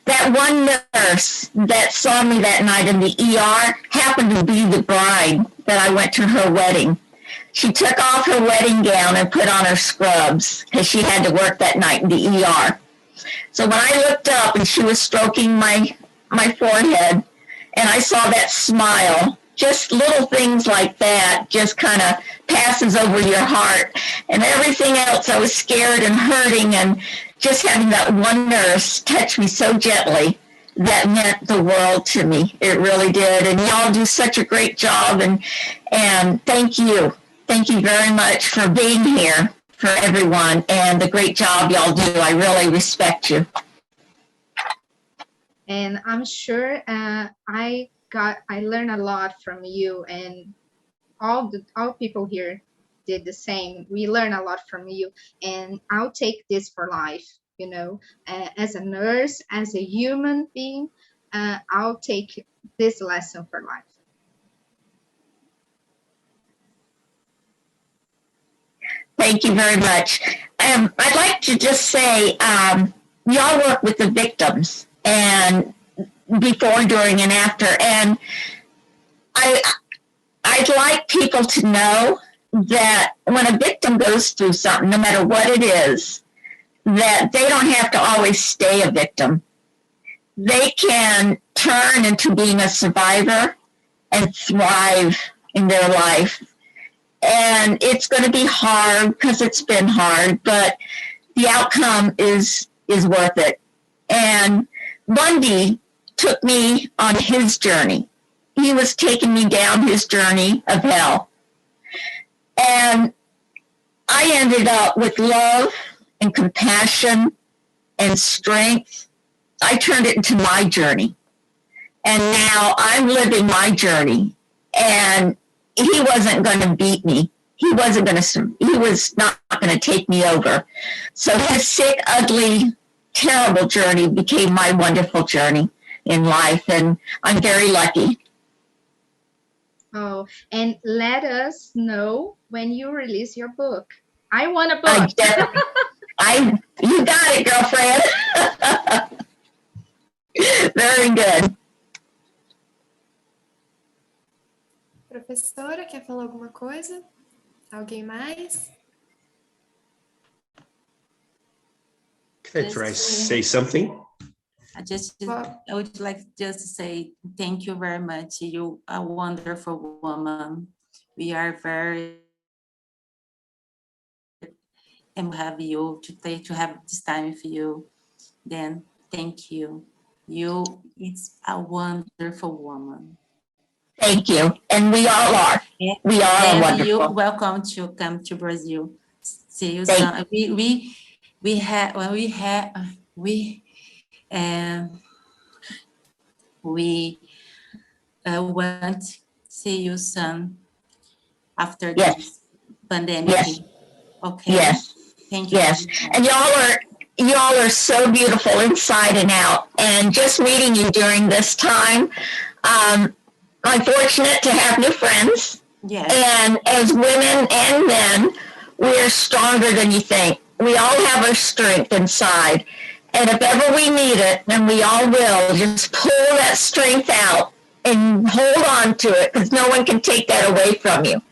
C: that one nurse that saw me that night in the ER happened to be the bride that I went to her wedding. She took off her wedding gown and put on her scrubs because she had to work that night in the ER. So when I looked up and she was stroking my forehead and I saw that smile, just little things like that just kind of passes over your heart. And everything else, I was scared and hurting, and just having that one nurse touch me so gently, that meant the world to me. It really did. And y'all do such a great job, and thank you. Thank you very much for being here for everyone and the great job y'all do. I really respect you.
D: And I'm sure I learned a lot from you, and all people here did the same. We learn a lot from you, and I'll take this for life. You know, as a nurse, as a human being, I'll take this lesson for life.
C: Thank you very much. I'd like to just say, y'all work with the victims, and before, during, and after. And I'd like people to know that when a victim goes through something, no matter what it is, that they don't have to always stay a victim. They can turn into being a survivor and thrive in their life. And it's going to be hard because it's been hard, but the outcome is worth it. And Bundy took me on his journey. He was taking me down his journey of hell. And I ended up with love and compassion and strength. I turned it into my journey. And now I'm living my journey. And he wasn't going to beat me. He was not going to take me over. So his sick, ugly, terrible journey became my wonderful journey in life. And I'm very lucky.
D: Oh, and let us know when you release your book. I want a book.
C: You got it, girlfriend. Very good.
A: Professora, quer falar alguma coisa? Alguém mais?
E: Can I try to say something?
F: I would like just to say thank you very much. You are a wonderful woman. We are very and have you to have this time with you. Then thank you. It's a wonderful woman.
C: Thank you, and we all are. We all are wonderful.
F: You're welcome to come to Brazil. See you soon. We want to see you soon after this pandemic.
C: Yes.
F: Okay.
C: Yes.
F: Thank you.
C: Yes. And y'all are so beautiful inside and out. And just meeting you during this time, I'm fortunate to have new friends.
F: Yes.
C: And as women and men, we're stronger than you think. We all have our strength inside. And if ever we need it, and we all will, just pull that strength out and hold on to it, because no one can take that away from you.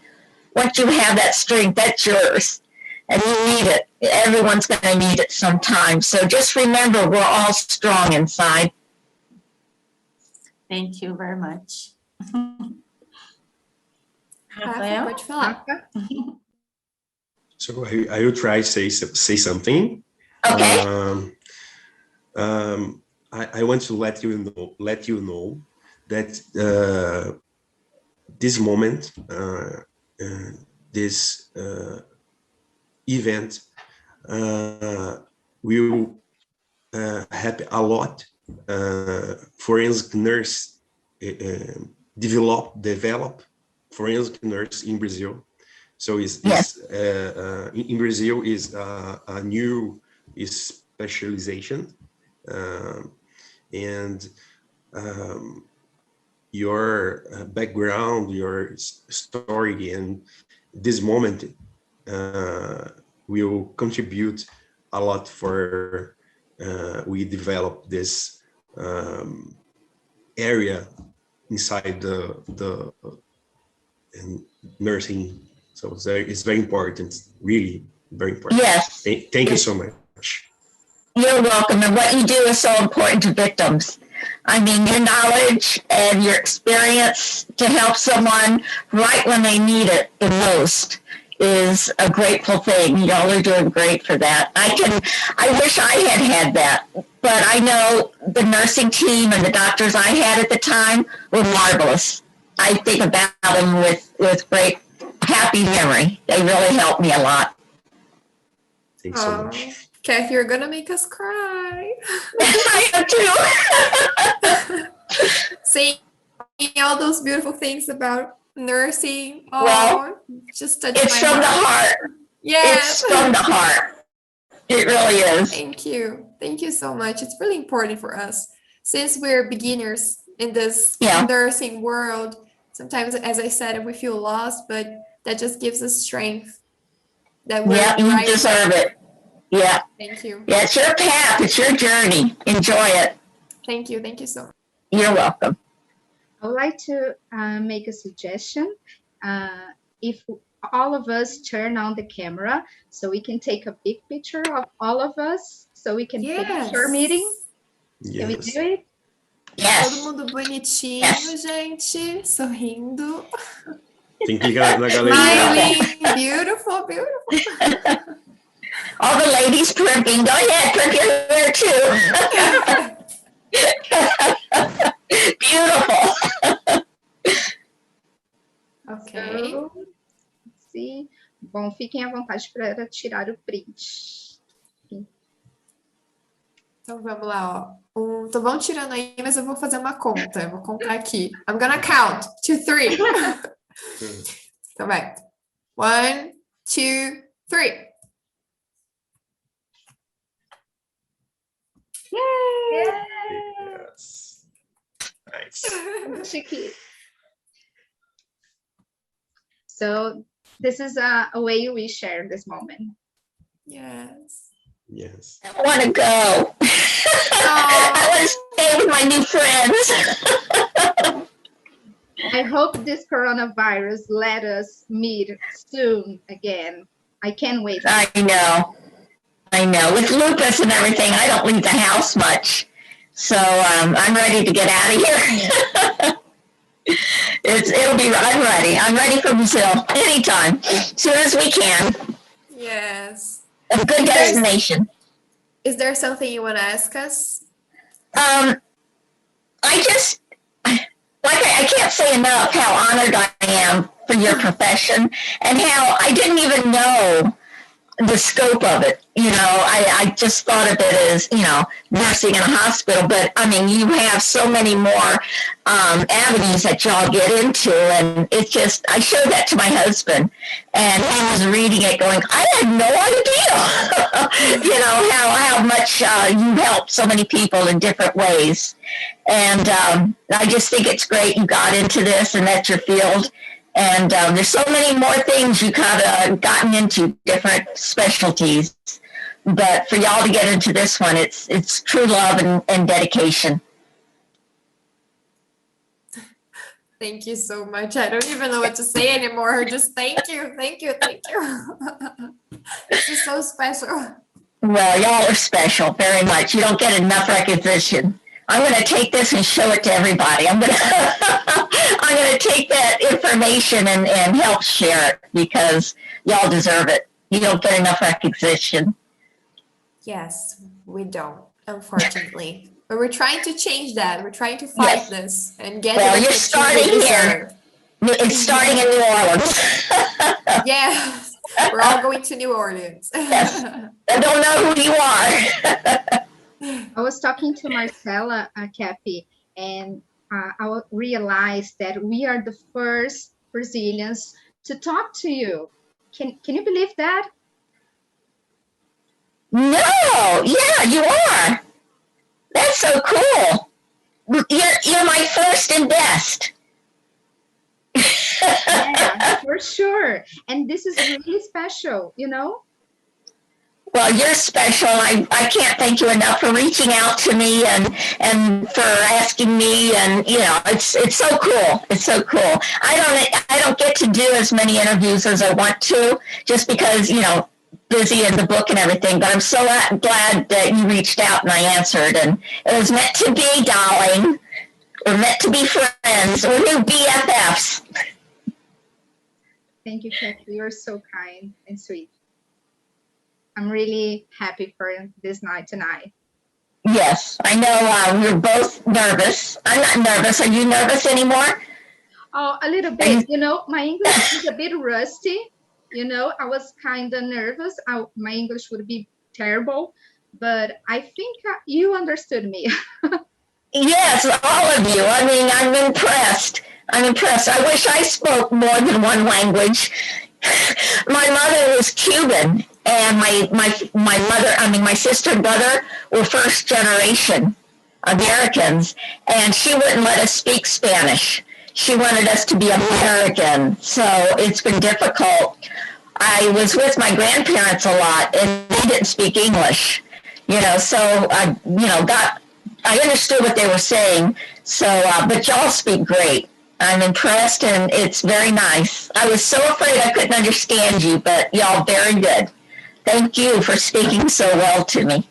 C: Once you have that strength, that's yours. And you need it. Everyone's going to need it sometime. So just remember, we're all strong inside.
F: Thank you very much.
A: Rafa, pode falar.
E: So I will try to say something.
C: Okay.
E: I want to let you know that this moment, this event will help a lot forensic nurse develop forensic nurse in Brazil. So in Brazil is a new specialization, and your background, your story, and this moment will contribute a lot for we develop this area inside the nursing. So it's very important, really very important.
C: Yes.
E: Thank you so much.
C: You're welcome. And what you do is so important to victims. I mean, your knowledge and your experience to help someone right when they need it the most is a grateful thing. Y'all are doing great for that. I wish I had that, but I know the nursing team and the doctors I had at the time were marvelous. I think about them with great happy memory. They really helped me a lot.
E: Thanks so much.
A: Kathy, you're gonna make us cry.
C: I am too.
A: Saying all those beautiful things about nursing.
C: Well,
A: just touched
C: it's
A: my
C: from the heart.
A: Yeah.
C: It's from the heart. It really is.
A: Thank you. Thank you so much. It's really important for us. Since we're beginners in this nursing world, sometimes, as I said, we feel lost, but that just gives us strength. That
C: you deserve it. Yeah.
A: Thank you.
C: Yeah, it's your path. It's your journey. Enjoy it.
A: Thank you. Thank you so much.
C: You're welcome.
D: I would like to make a suggestion. If all of us turn on the camera so we can take a big picture of all of us so we can finish our meeting. Can we do it?
C: Yes.
A: Todo mundo bonitinho, gente, sorrindo.
E: Tem que ligar na galeria.
A: Smiling, beautiful, beautiful.
C: All the ladies primping. Go ahead, primp your hair too. Beautiful.
A: Ok.
D: So, sim. Bom, fiquem à vontade para tirar o print.
A: Então vamos lá, ó. Então vão tirando aí, mas eu vou fazer uma conta. Eu vou contar aqui. I'm gonna count 2, 3. Então vai. 1, 2, 3.
D: Yay!
E: Yes. Nice.
D: Chique. So this is a way we share this moment.
A: Yes.
E: Yes.
C: I want to go. I want to stay with my new friends.
D: I hope this coronavirus let us meet soon again. I can't wait.
C: I know. With lupus and everything, I don't leave the house much. So I'm ready to get out of here. I'm ready. I'm ready for Brazil anytime, as soon as we can.
A: Yes.
C: A good destination.
A: Is there something you want to ask us?
C: I can't say enough how honored I am for your profession and how I didn't even know the scope of it. I just thought of it as, nursing in a hospital, but I mean, you have so many more avenues that y'all get into, and it's just, I showed that to my husband, and he was reading it going, I had no idea, how much you help so many people in different ways. And I just think it's great you got into this, and that's your field. And there's so many more things you kind of gotten into, different specialties. But for y'all to get into this one, it's true love and dedication.
A: Thank you so much. I don't even know what to say anymore. Just thank you. This is so special.
C: Well, y'all are special very much. You don't get enough recognition. I'm going to take this and show it to everybody. I'm going to take that information and help share it because y'all deserve it. You don't get enough recognition.
A: Yes, we don't, unfortunately. But we're trying to change that. We're trying to fight this and get
C: Well,
A: the
C: you're starting here. It's starting in New Orleans.
A: Yeah, we're all going to New Orleans.
C: Yes. I don't know who you are.
D: I was talking to Marcela, Cappy, and I realized that we are the first Brazilians to talk to you. Can you believe that?
C: No, yeah, you are. That's so cool. You're my first and best.
D: Yeah, for sure. And this is really special, you know?
C: Well, you're special. I can't thank you enough for reaching out to me and for asking me. And, you know, it's so cool. It's so cool. I don't get to do as many interviews as I want to just because, you know, busy in the book and everything, but I'm so glad that you reached out and I answered. And it was meant to be, darling. We're meant to be friends. We're new BFFs.
D: Thank you, Kathy. You're so kind and sweet. I'm really happy for this night tonight.
C: Yes, I know we're both nervous. I'm not nervous. Are you nervous anymore?
D: Oh, a little bit. You know, my English is a bit rusty. You know, I was kind of nervous. My English would be terrible, but I think you understood me.
C: Yes, all of you. I mean, I'm impressed. I'm impressed. I wish I spoke more than one language. My mother was Cuban, and my sister and brother were first generation Americans, and she wouldn't let us speak Spanish. She wanted us to be American, so it's been difficult. I was with my grandparents a lot, and they didn't speak English, you know, so I understood what they were saying, so, but y'all speak great. I'm impressed, and it's very nice. I was so afraid I couldn't understand you, but y'all very good. Thank you for speaking so well to me.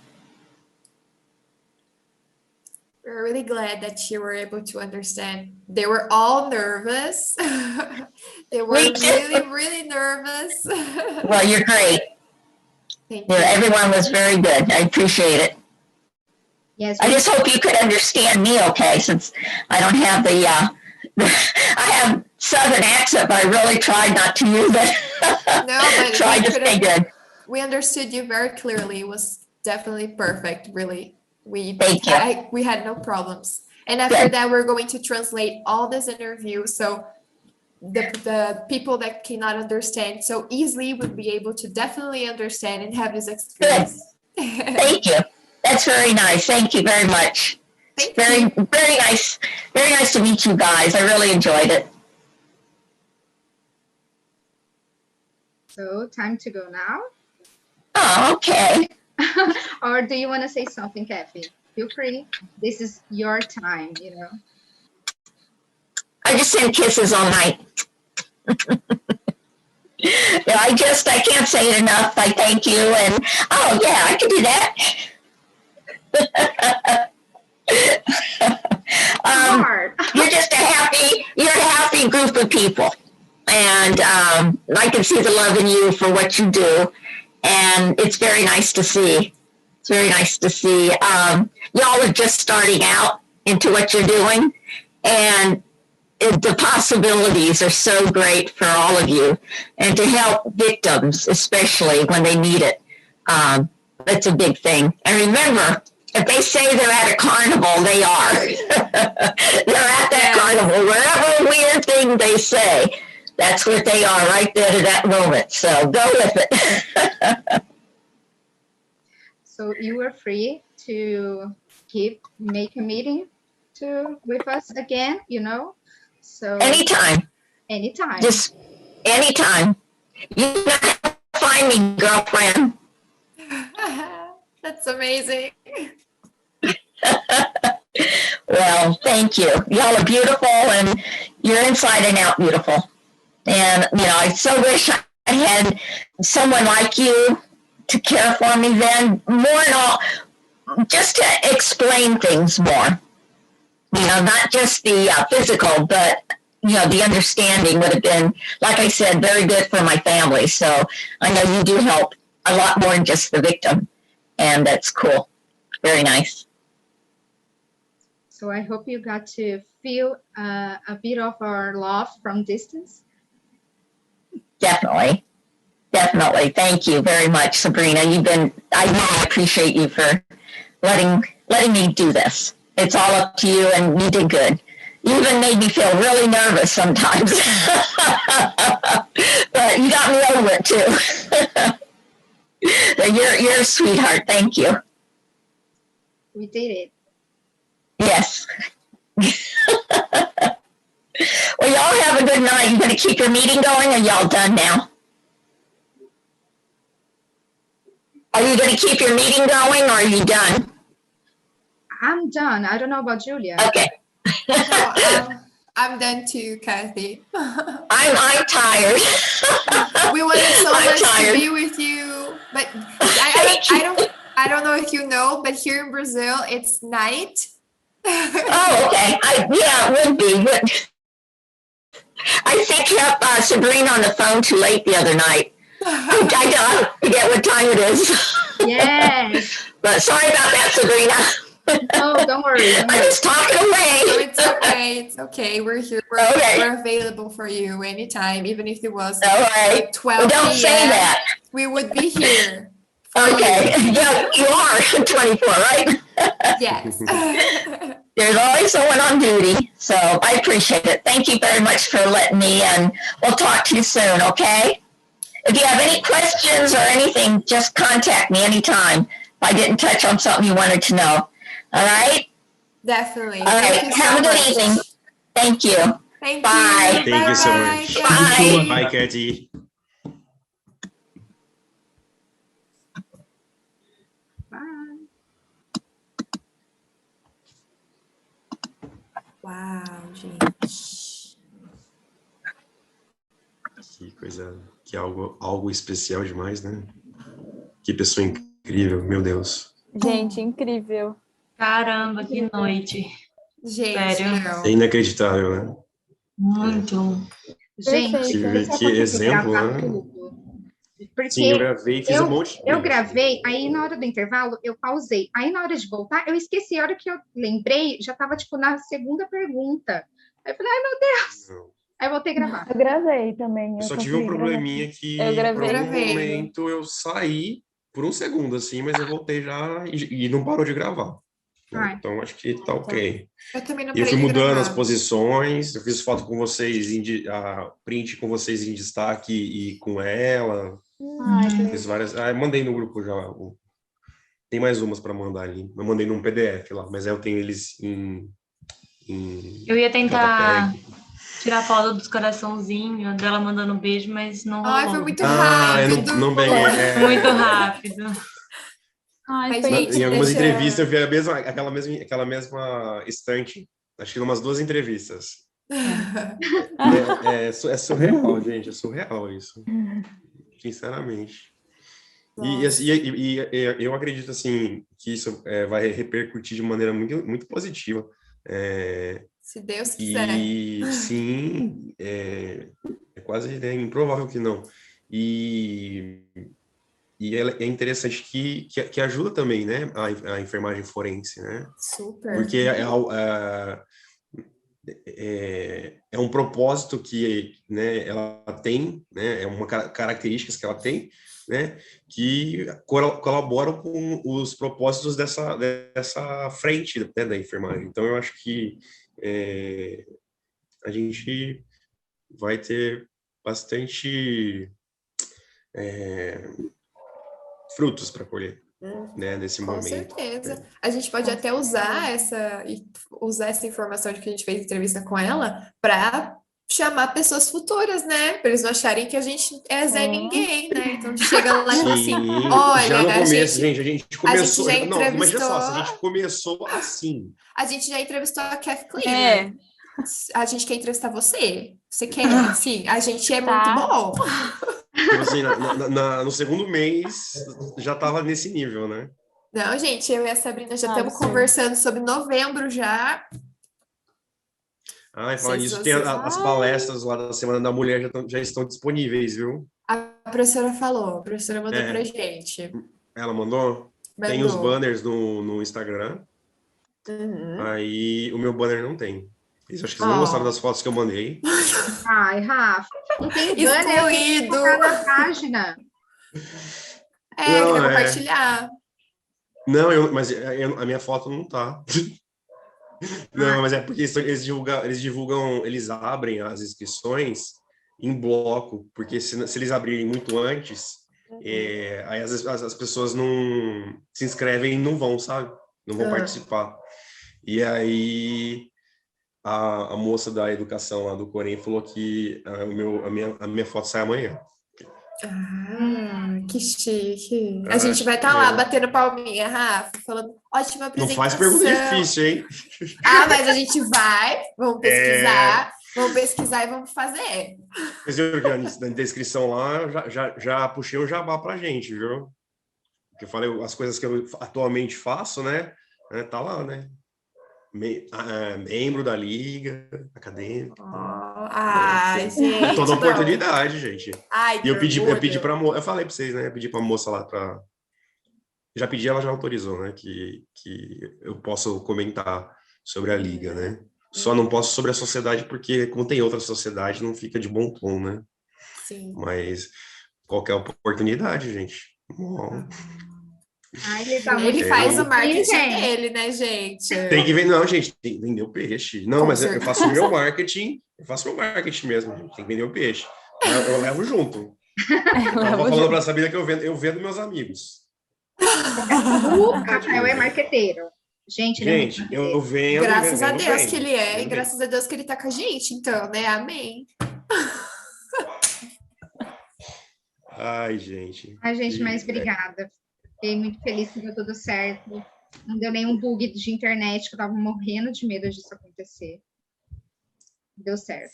A: We're really glad that you were able to understand. They were all nervous. They were really, really nervous.
C: Well, you're great.
A: Thank you.
C: Everyone was very good. I appreciate it.
D: Yes.
C: I just hope you could understand me okay, since I don't have the, I have Southern accent, but I really tried not to use it.
A: No, but
C: tried to stay good.
A: We understood you very clearly. It was definitely perfect, really. We had no problems. And after that, we're going to translate all this interview. So the people that cannot understand so easily would be able to definitely understand and have this experience.
C: Thank you. That's very nice. Thank you very much. Very nice. Very nice to meet you guys. I really enjoyed it.
D: So time to go now.
C: Oh, okay.
D: Or do you want to say something, Kathy? Feel free. This is your time, you know.
C: I just send kisses all night. Yeah, I can't say it enough. I thank you, and oh yeah, I can do that. You're just you're a happy group of people, and I can see the love in you for what you do, and it's very nice to see. It's very nice to see. Y'all are just starting out into what you're doing, and the possibilities are so great for all of you, and to help victims, especially when they need it. That's a big thing. And remember, if they say they're at a carnival, they are. They're at that carnival. Wherever weird thing they say, that's what they are right there to that moment. So go with it.
D: So you are free to make a meeting with us again, you know? So
C: anytime. Just anytime. You can find me, girlfriend.
A: That's amazing.
C: Well, thank you. Y'all are beautiful, and you're inside and out beautiful. And, you know, I so wish I had someone like you to care for me then, more and all, just to explain things more. You know, not just the physical, but, you know, the understanding would have been, like I said, very good for my family. So I know you do help a lot more than just the victim. And that's cool. Very nice.
D: So I hope you got to feel a bit of our love from distance.
C: Definitely. Definitely. Thank you very much, Sabrina. I really appreciate you for letting me do this. It's all up to you, and you did good. You even made me feel really nervous sometimes. But you got me over it too. You're a sweetheart. Thank you.
D: We did it.
C: Yes. Well, y'all have a good night. You going to keep your meeting going, or y'all done now? Are you going to keep your meeting going, or are you done?
D: I'm done. I don't know about Julia.
C: Okay.
A: I'm done too, Kathy.
C: I'm tired.
A: We wanted so
C: I'm
A: much
C: tired.
A: to be with you, but I don't know if you know, but here in Brazil it's night.
C: Oh, okay. Yeah, it would be. I think kept Sabrina on the phone too late the other night. I forget what time it is.
D: Yes.
C: But sorry about that, Sabrina.
D: No, don't worry.
C: I'm just talking away.
A: No, it's okay. It's okay. We're here. We're available for you anytime, even if it was
C: All right.
A: like 12
C: Well, don't say
A: p.m.
C: that.
A: We would be here.
C: Okay. Yeah, you are 24, right?
A: Yes.
C: There's always someone on duty, so I appreciate it. Thank you very much for letting me, and we'll talk to you soon, okay? If you have any questions or anything, just contact me anytime if I didn't touch on something you wanted to know. All right?
A: Definitely.
C: All right. Have a good evening. Thank you.
A: Thank
C: Bye.
A: you.
E: Thank you so much.
C: Bye.
E: Bye, Katy.
D: Bye.
A: Uau, gente.
E: Que coisa, que algo especial demais, né? Que pessoa incrível, meu Deus.
I: Gente, incrível.
F: Caramba, que noite.
A: Gente,
F: Sério?
A: não.
E: É inacreditável, né?
F: Muito.
D: Gente,
I: Perfeito.
D: esse
E: Que
D: eu vou
E: exemplo,
D: gravar
E: né?
D: tudo. Porque
E: Sim, eu gravei, fiz um monte de
D: eu
E: coisa.
D: gravei, aí na hora do intervalo eu pausei. Aí na hora de voltar, eu esqueci. A hora que eu lembrei, já estava tipo na segunda pergunta. Aí eu falei, ai meu Deus.
E: Não.
D: Aí eu voltei a gravar.
J: Eu gravei também.
E: Eu só tive um probleminha que
I: Eu
E: por
I: gravei.
E: algum momento eu saí por um segundo, assim, mas eu voltei já e não parou de gravar. Né?
D: Ai.
E: Então acho que tá ok.
A: Eu também não
E: E eu
A: parei
E: fui
A: de
E: mudando
A: gravar.
E: as posições, eu fiz foto com vocês, print com vocês em destaque e com ela. Fiz várias. Eu mandei no grupo já. Tem mais umas para mandar ali. Eu mandei num PDF lá, mas aí eu tenho eles em
F: Eu ia tentar
E: JPEG.
F: tirar foto dos coraçãozinhos, dela mandando beijo, mas não rolou.
A: Ai, foi muito
E: Eu
A: rápido.
E: não peguei.
F: Muito rápido.
I: Ai,
A: Mas,
I: foi
A: gente,
E: Em algumas
A: deixa-
E: entrevistas eu vi aquela mesma estante, acho que em umas 2 entrevistas. É surreal, gente, é surreal isso. Sinceramente. E eu acredito, assim, que isso vai repercutir de maneira muito, muito positiva.
A: Se Deus quiser.
E: E sim, é quase improvável que não. E é interessante que ajuda também, né, a enfermagem forense, né?
A: Super.
E: Porque é um propósito que, né, ela tem, né, é uma características que ela tem, né, que colaboram com os propósitos dessa frente, né, da enfermagem. Então, eu acho que a gente vai ter bastante frutos para colher, né, nesse
A: Com
E: momento.
A: certeza. A gente pode até usar essa informação de que a gente fez entrevista com ela para chamar pessoas futuras, né? Para eles não acharem que a gente é Zé Ninguém, né? Então chega lá e fala assim, olha,
E: já no começo,
A: a
E: gente começou.
A: já
E: Não, imagina só, se a
A: entrevistou-
E: gente começou assim.
A: A gente já entrevistou a Kath Kleiner. A gente quer entrevistar você. Você quer? Sim, a gente é muito bom.
E: Tipo assim, no segundo mês já tava nesse nível, né?
A: Não, gente, eu e a Sabrina já estamos
I: Absurdo.
A: conversando sobre novembro já.
E: Ah, e falar
A: Sei se
E: nisso, tem
A: você-
E: as palestras lá da Semana da Mulher já estão disponíveis, viu?
A: A professora falou, a professora mandou
E: É.
A: pra gente.
E: Ela mandou? Tem os
A: Mandou.
E: banners no Instagram.
A: Uhum.
E: Aí o meu banner não tem. Eles acho que eles não
A: Oh.
E: gostaram das fotos que eu mandei.
D: Ai, Rafa, não tem banner, eu tenho que
A: Excluído.
D: colocar na página.
E: Não,
A: Queria compartilhar.
E: Não, a minha foto não tá. Não, mas é porque eles abrem as inscrições em bloco, porque se eles abrirem muito antes, aí as pessoas não se inscrevem e não vão, sabe? Não vão participar. E aí a moça da educação lá do Corém falou que a minha foto sai amanhã.
A: Ah, que chique. A gente vai estar lá batendo palminha, Rafa, falando ótima
E: Não
A: apresentação.
E: faz pergunta difícil, hein?
A: Ah, mas a gente vai, vamos pesquisar e vamos fazer.
E: Vocês viram que na descrição lá já puxei um jabá pra gente, viu? Porque eu falei as coisas que eu atualmente faço, né? Tá lá, né? Membro da Liga Acadêmica.
A: Ai, gente.
E: Toda
A: não.
E: oportunidade, gente.
A: Ai,
E: E eu pedi
A: orgulho.
E: pra moça, eu falei pra vocês, né? Eu pedi pra moça lá pra. Já pedi, ela já autorizou, né? Que eu posso comentar sobre a Liga, né? Só não posso sobre a sociedade, porque, como tem outra sociedade, não fica de bom tom, né?
A: Sim.
E: Mas qualquer oportunidade, gente.
D: Ai, ele tá muito
A: Ele faz o
D: bonitinho,
A: marketing
D: gente.
A: dele, né, gente?
E: Tem que vender, não, gente, tem que vender o peixe. Não,
A: Com
E: mas eu
A: certeza.
E: faço o meu marketing, mesmo, gente. Tem que vender o peixe. Eu levo junto. Eu tava falando pra Sabina que eu vendo meus amigos.
D: O Rafael é marqueteiro. Gente, ele é muito
E: Gente, eu vendo.
A: Graças a
E: vendo
A: Deus
E: bem,
A: que ele é, e
E: vendo bem.
A: graças a Deus que ele tá com a gente, então, né? Amém.
E: Ai, gente.
D: Ai, gente, mas obrigada. Fiquei muito feliz que deu tudo certo. Não deu nenhum bug de internet, que eu tava morrendo de medo disso acontecer. Deu certo.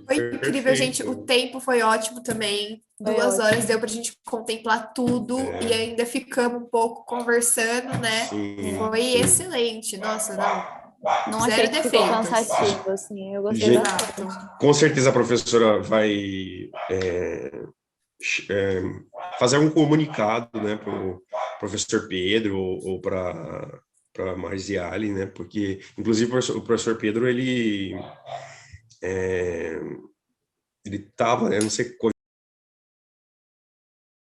A: Foi incrível, gente. O tempo foi ótimo também.
I: Foi
A: 2
I: ótimo.
A: horas deu pra gente contemplar tudo e ainda ficamos um pouco conversando, né?
E: Sim,
A: Foi
E: sim.
A: excelente. Nossa, não.
I: Não
A: Zero
I: achei que ficou
A: defeitos.
I: cansativo, assim. Eu gostei
E: Gente,
I: bastante.
E: com certeza a professora vai fazer um comunicado, né, para o professor Pedro ou para Marziali, né, porque, inclusive, o professor Pedro, ele estava, eu não sei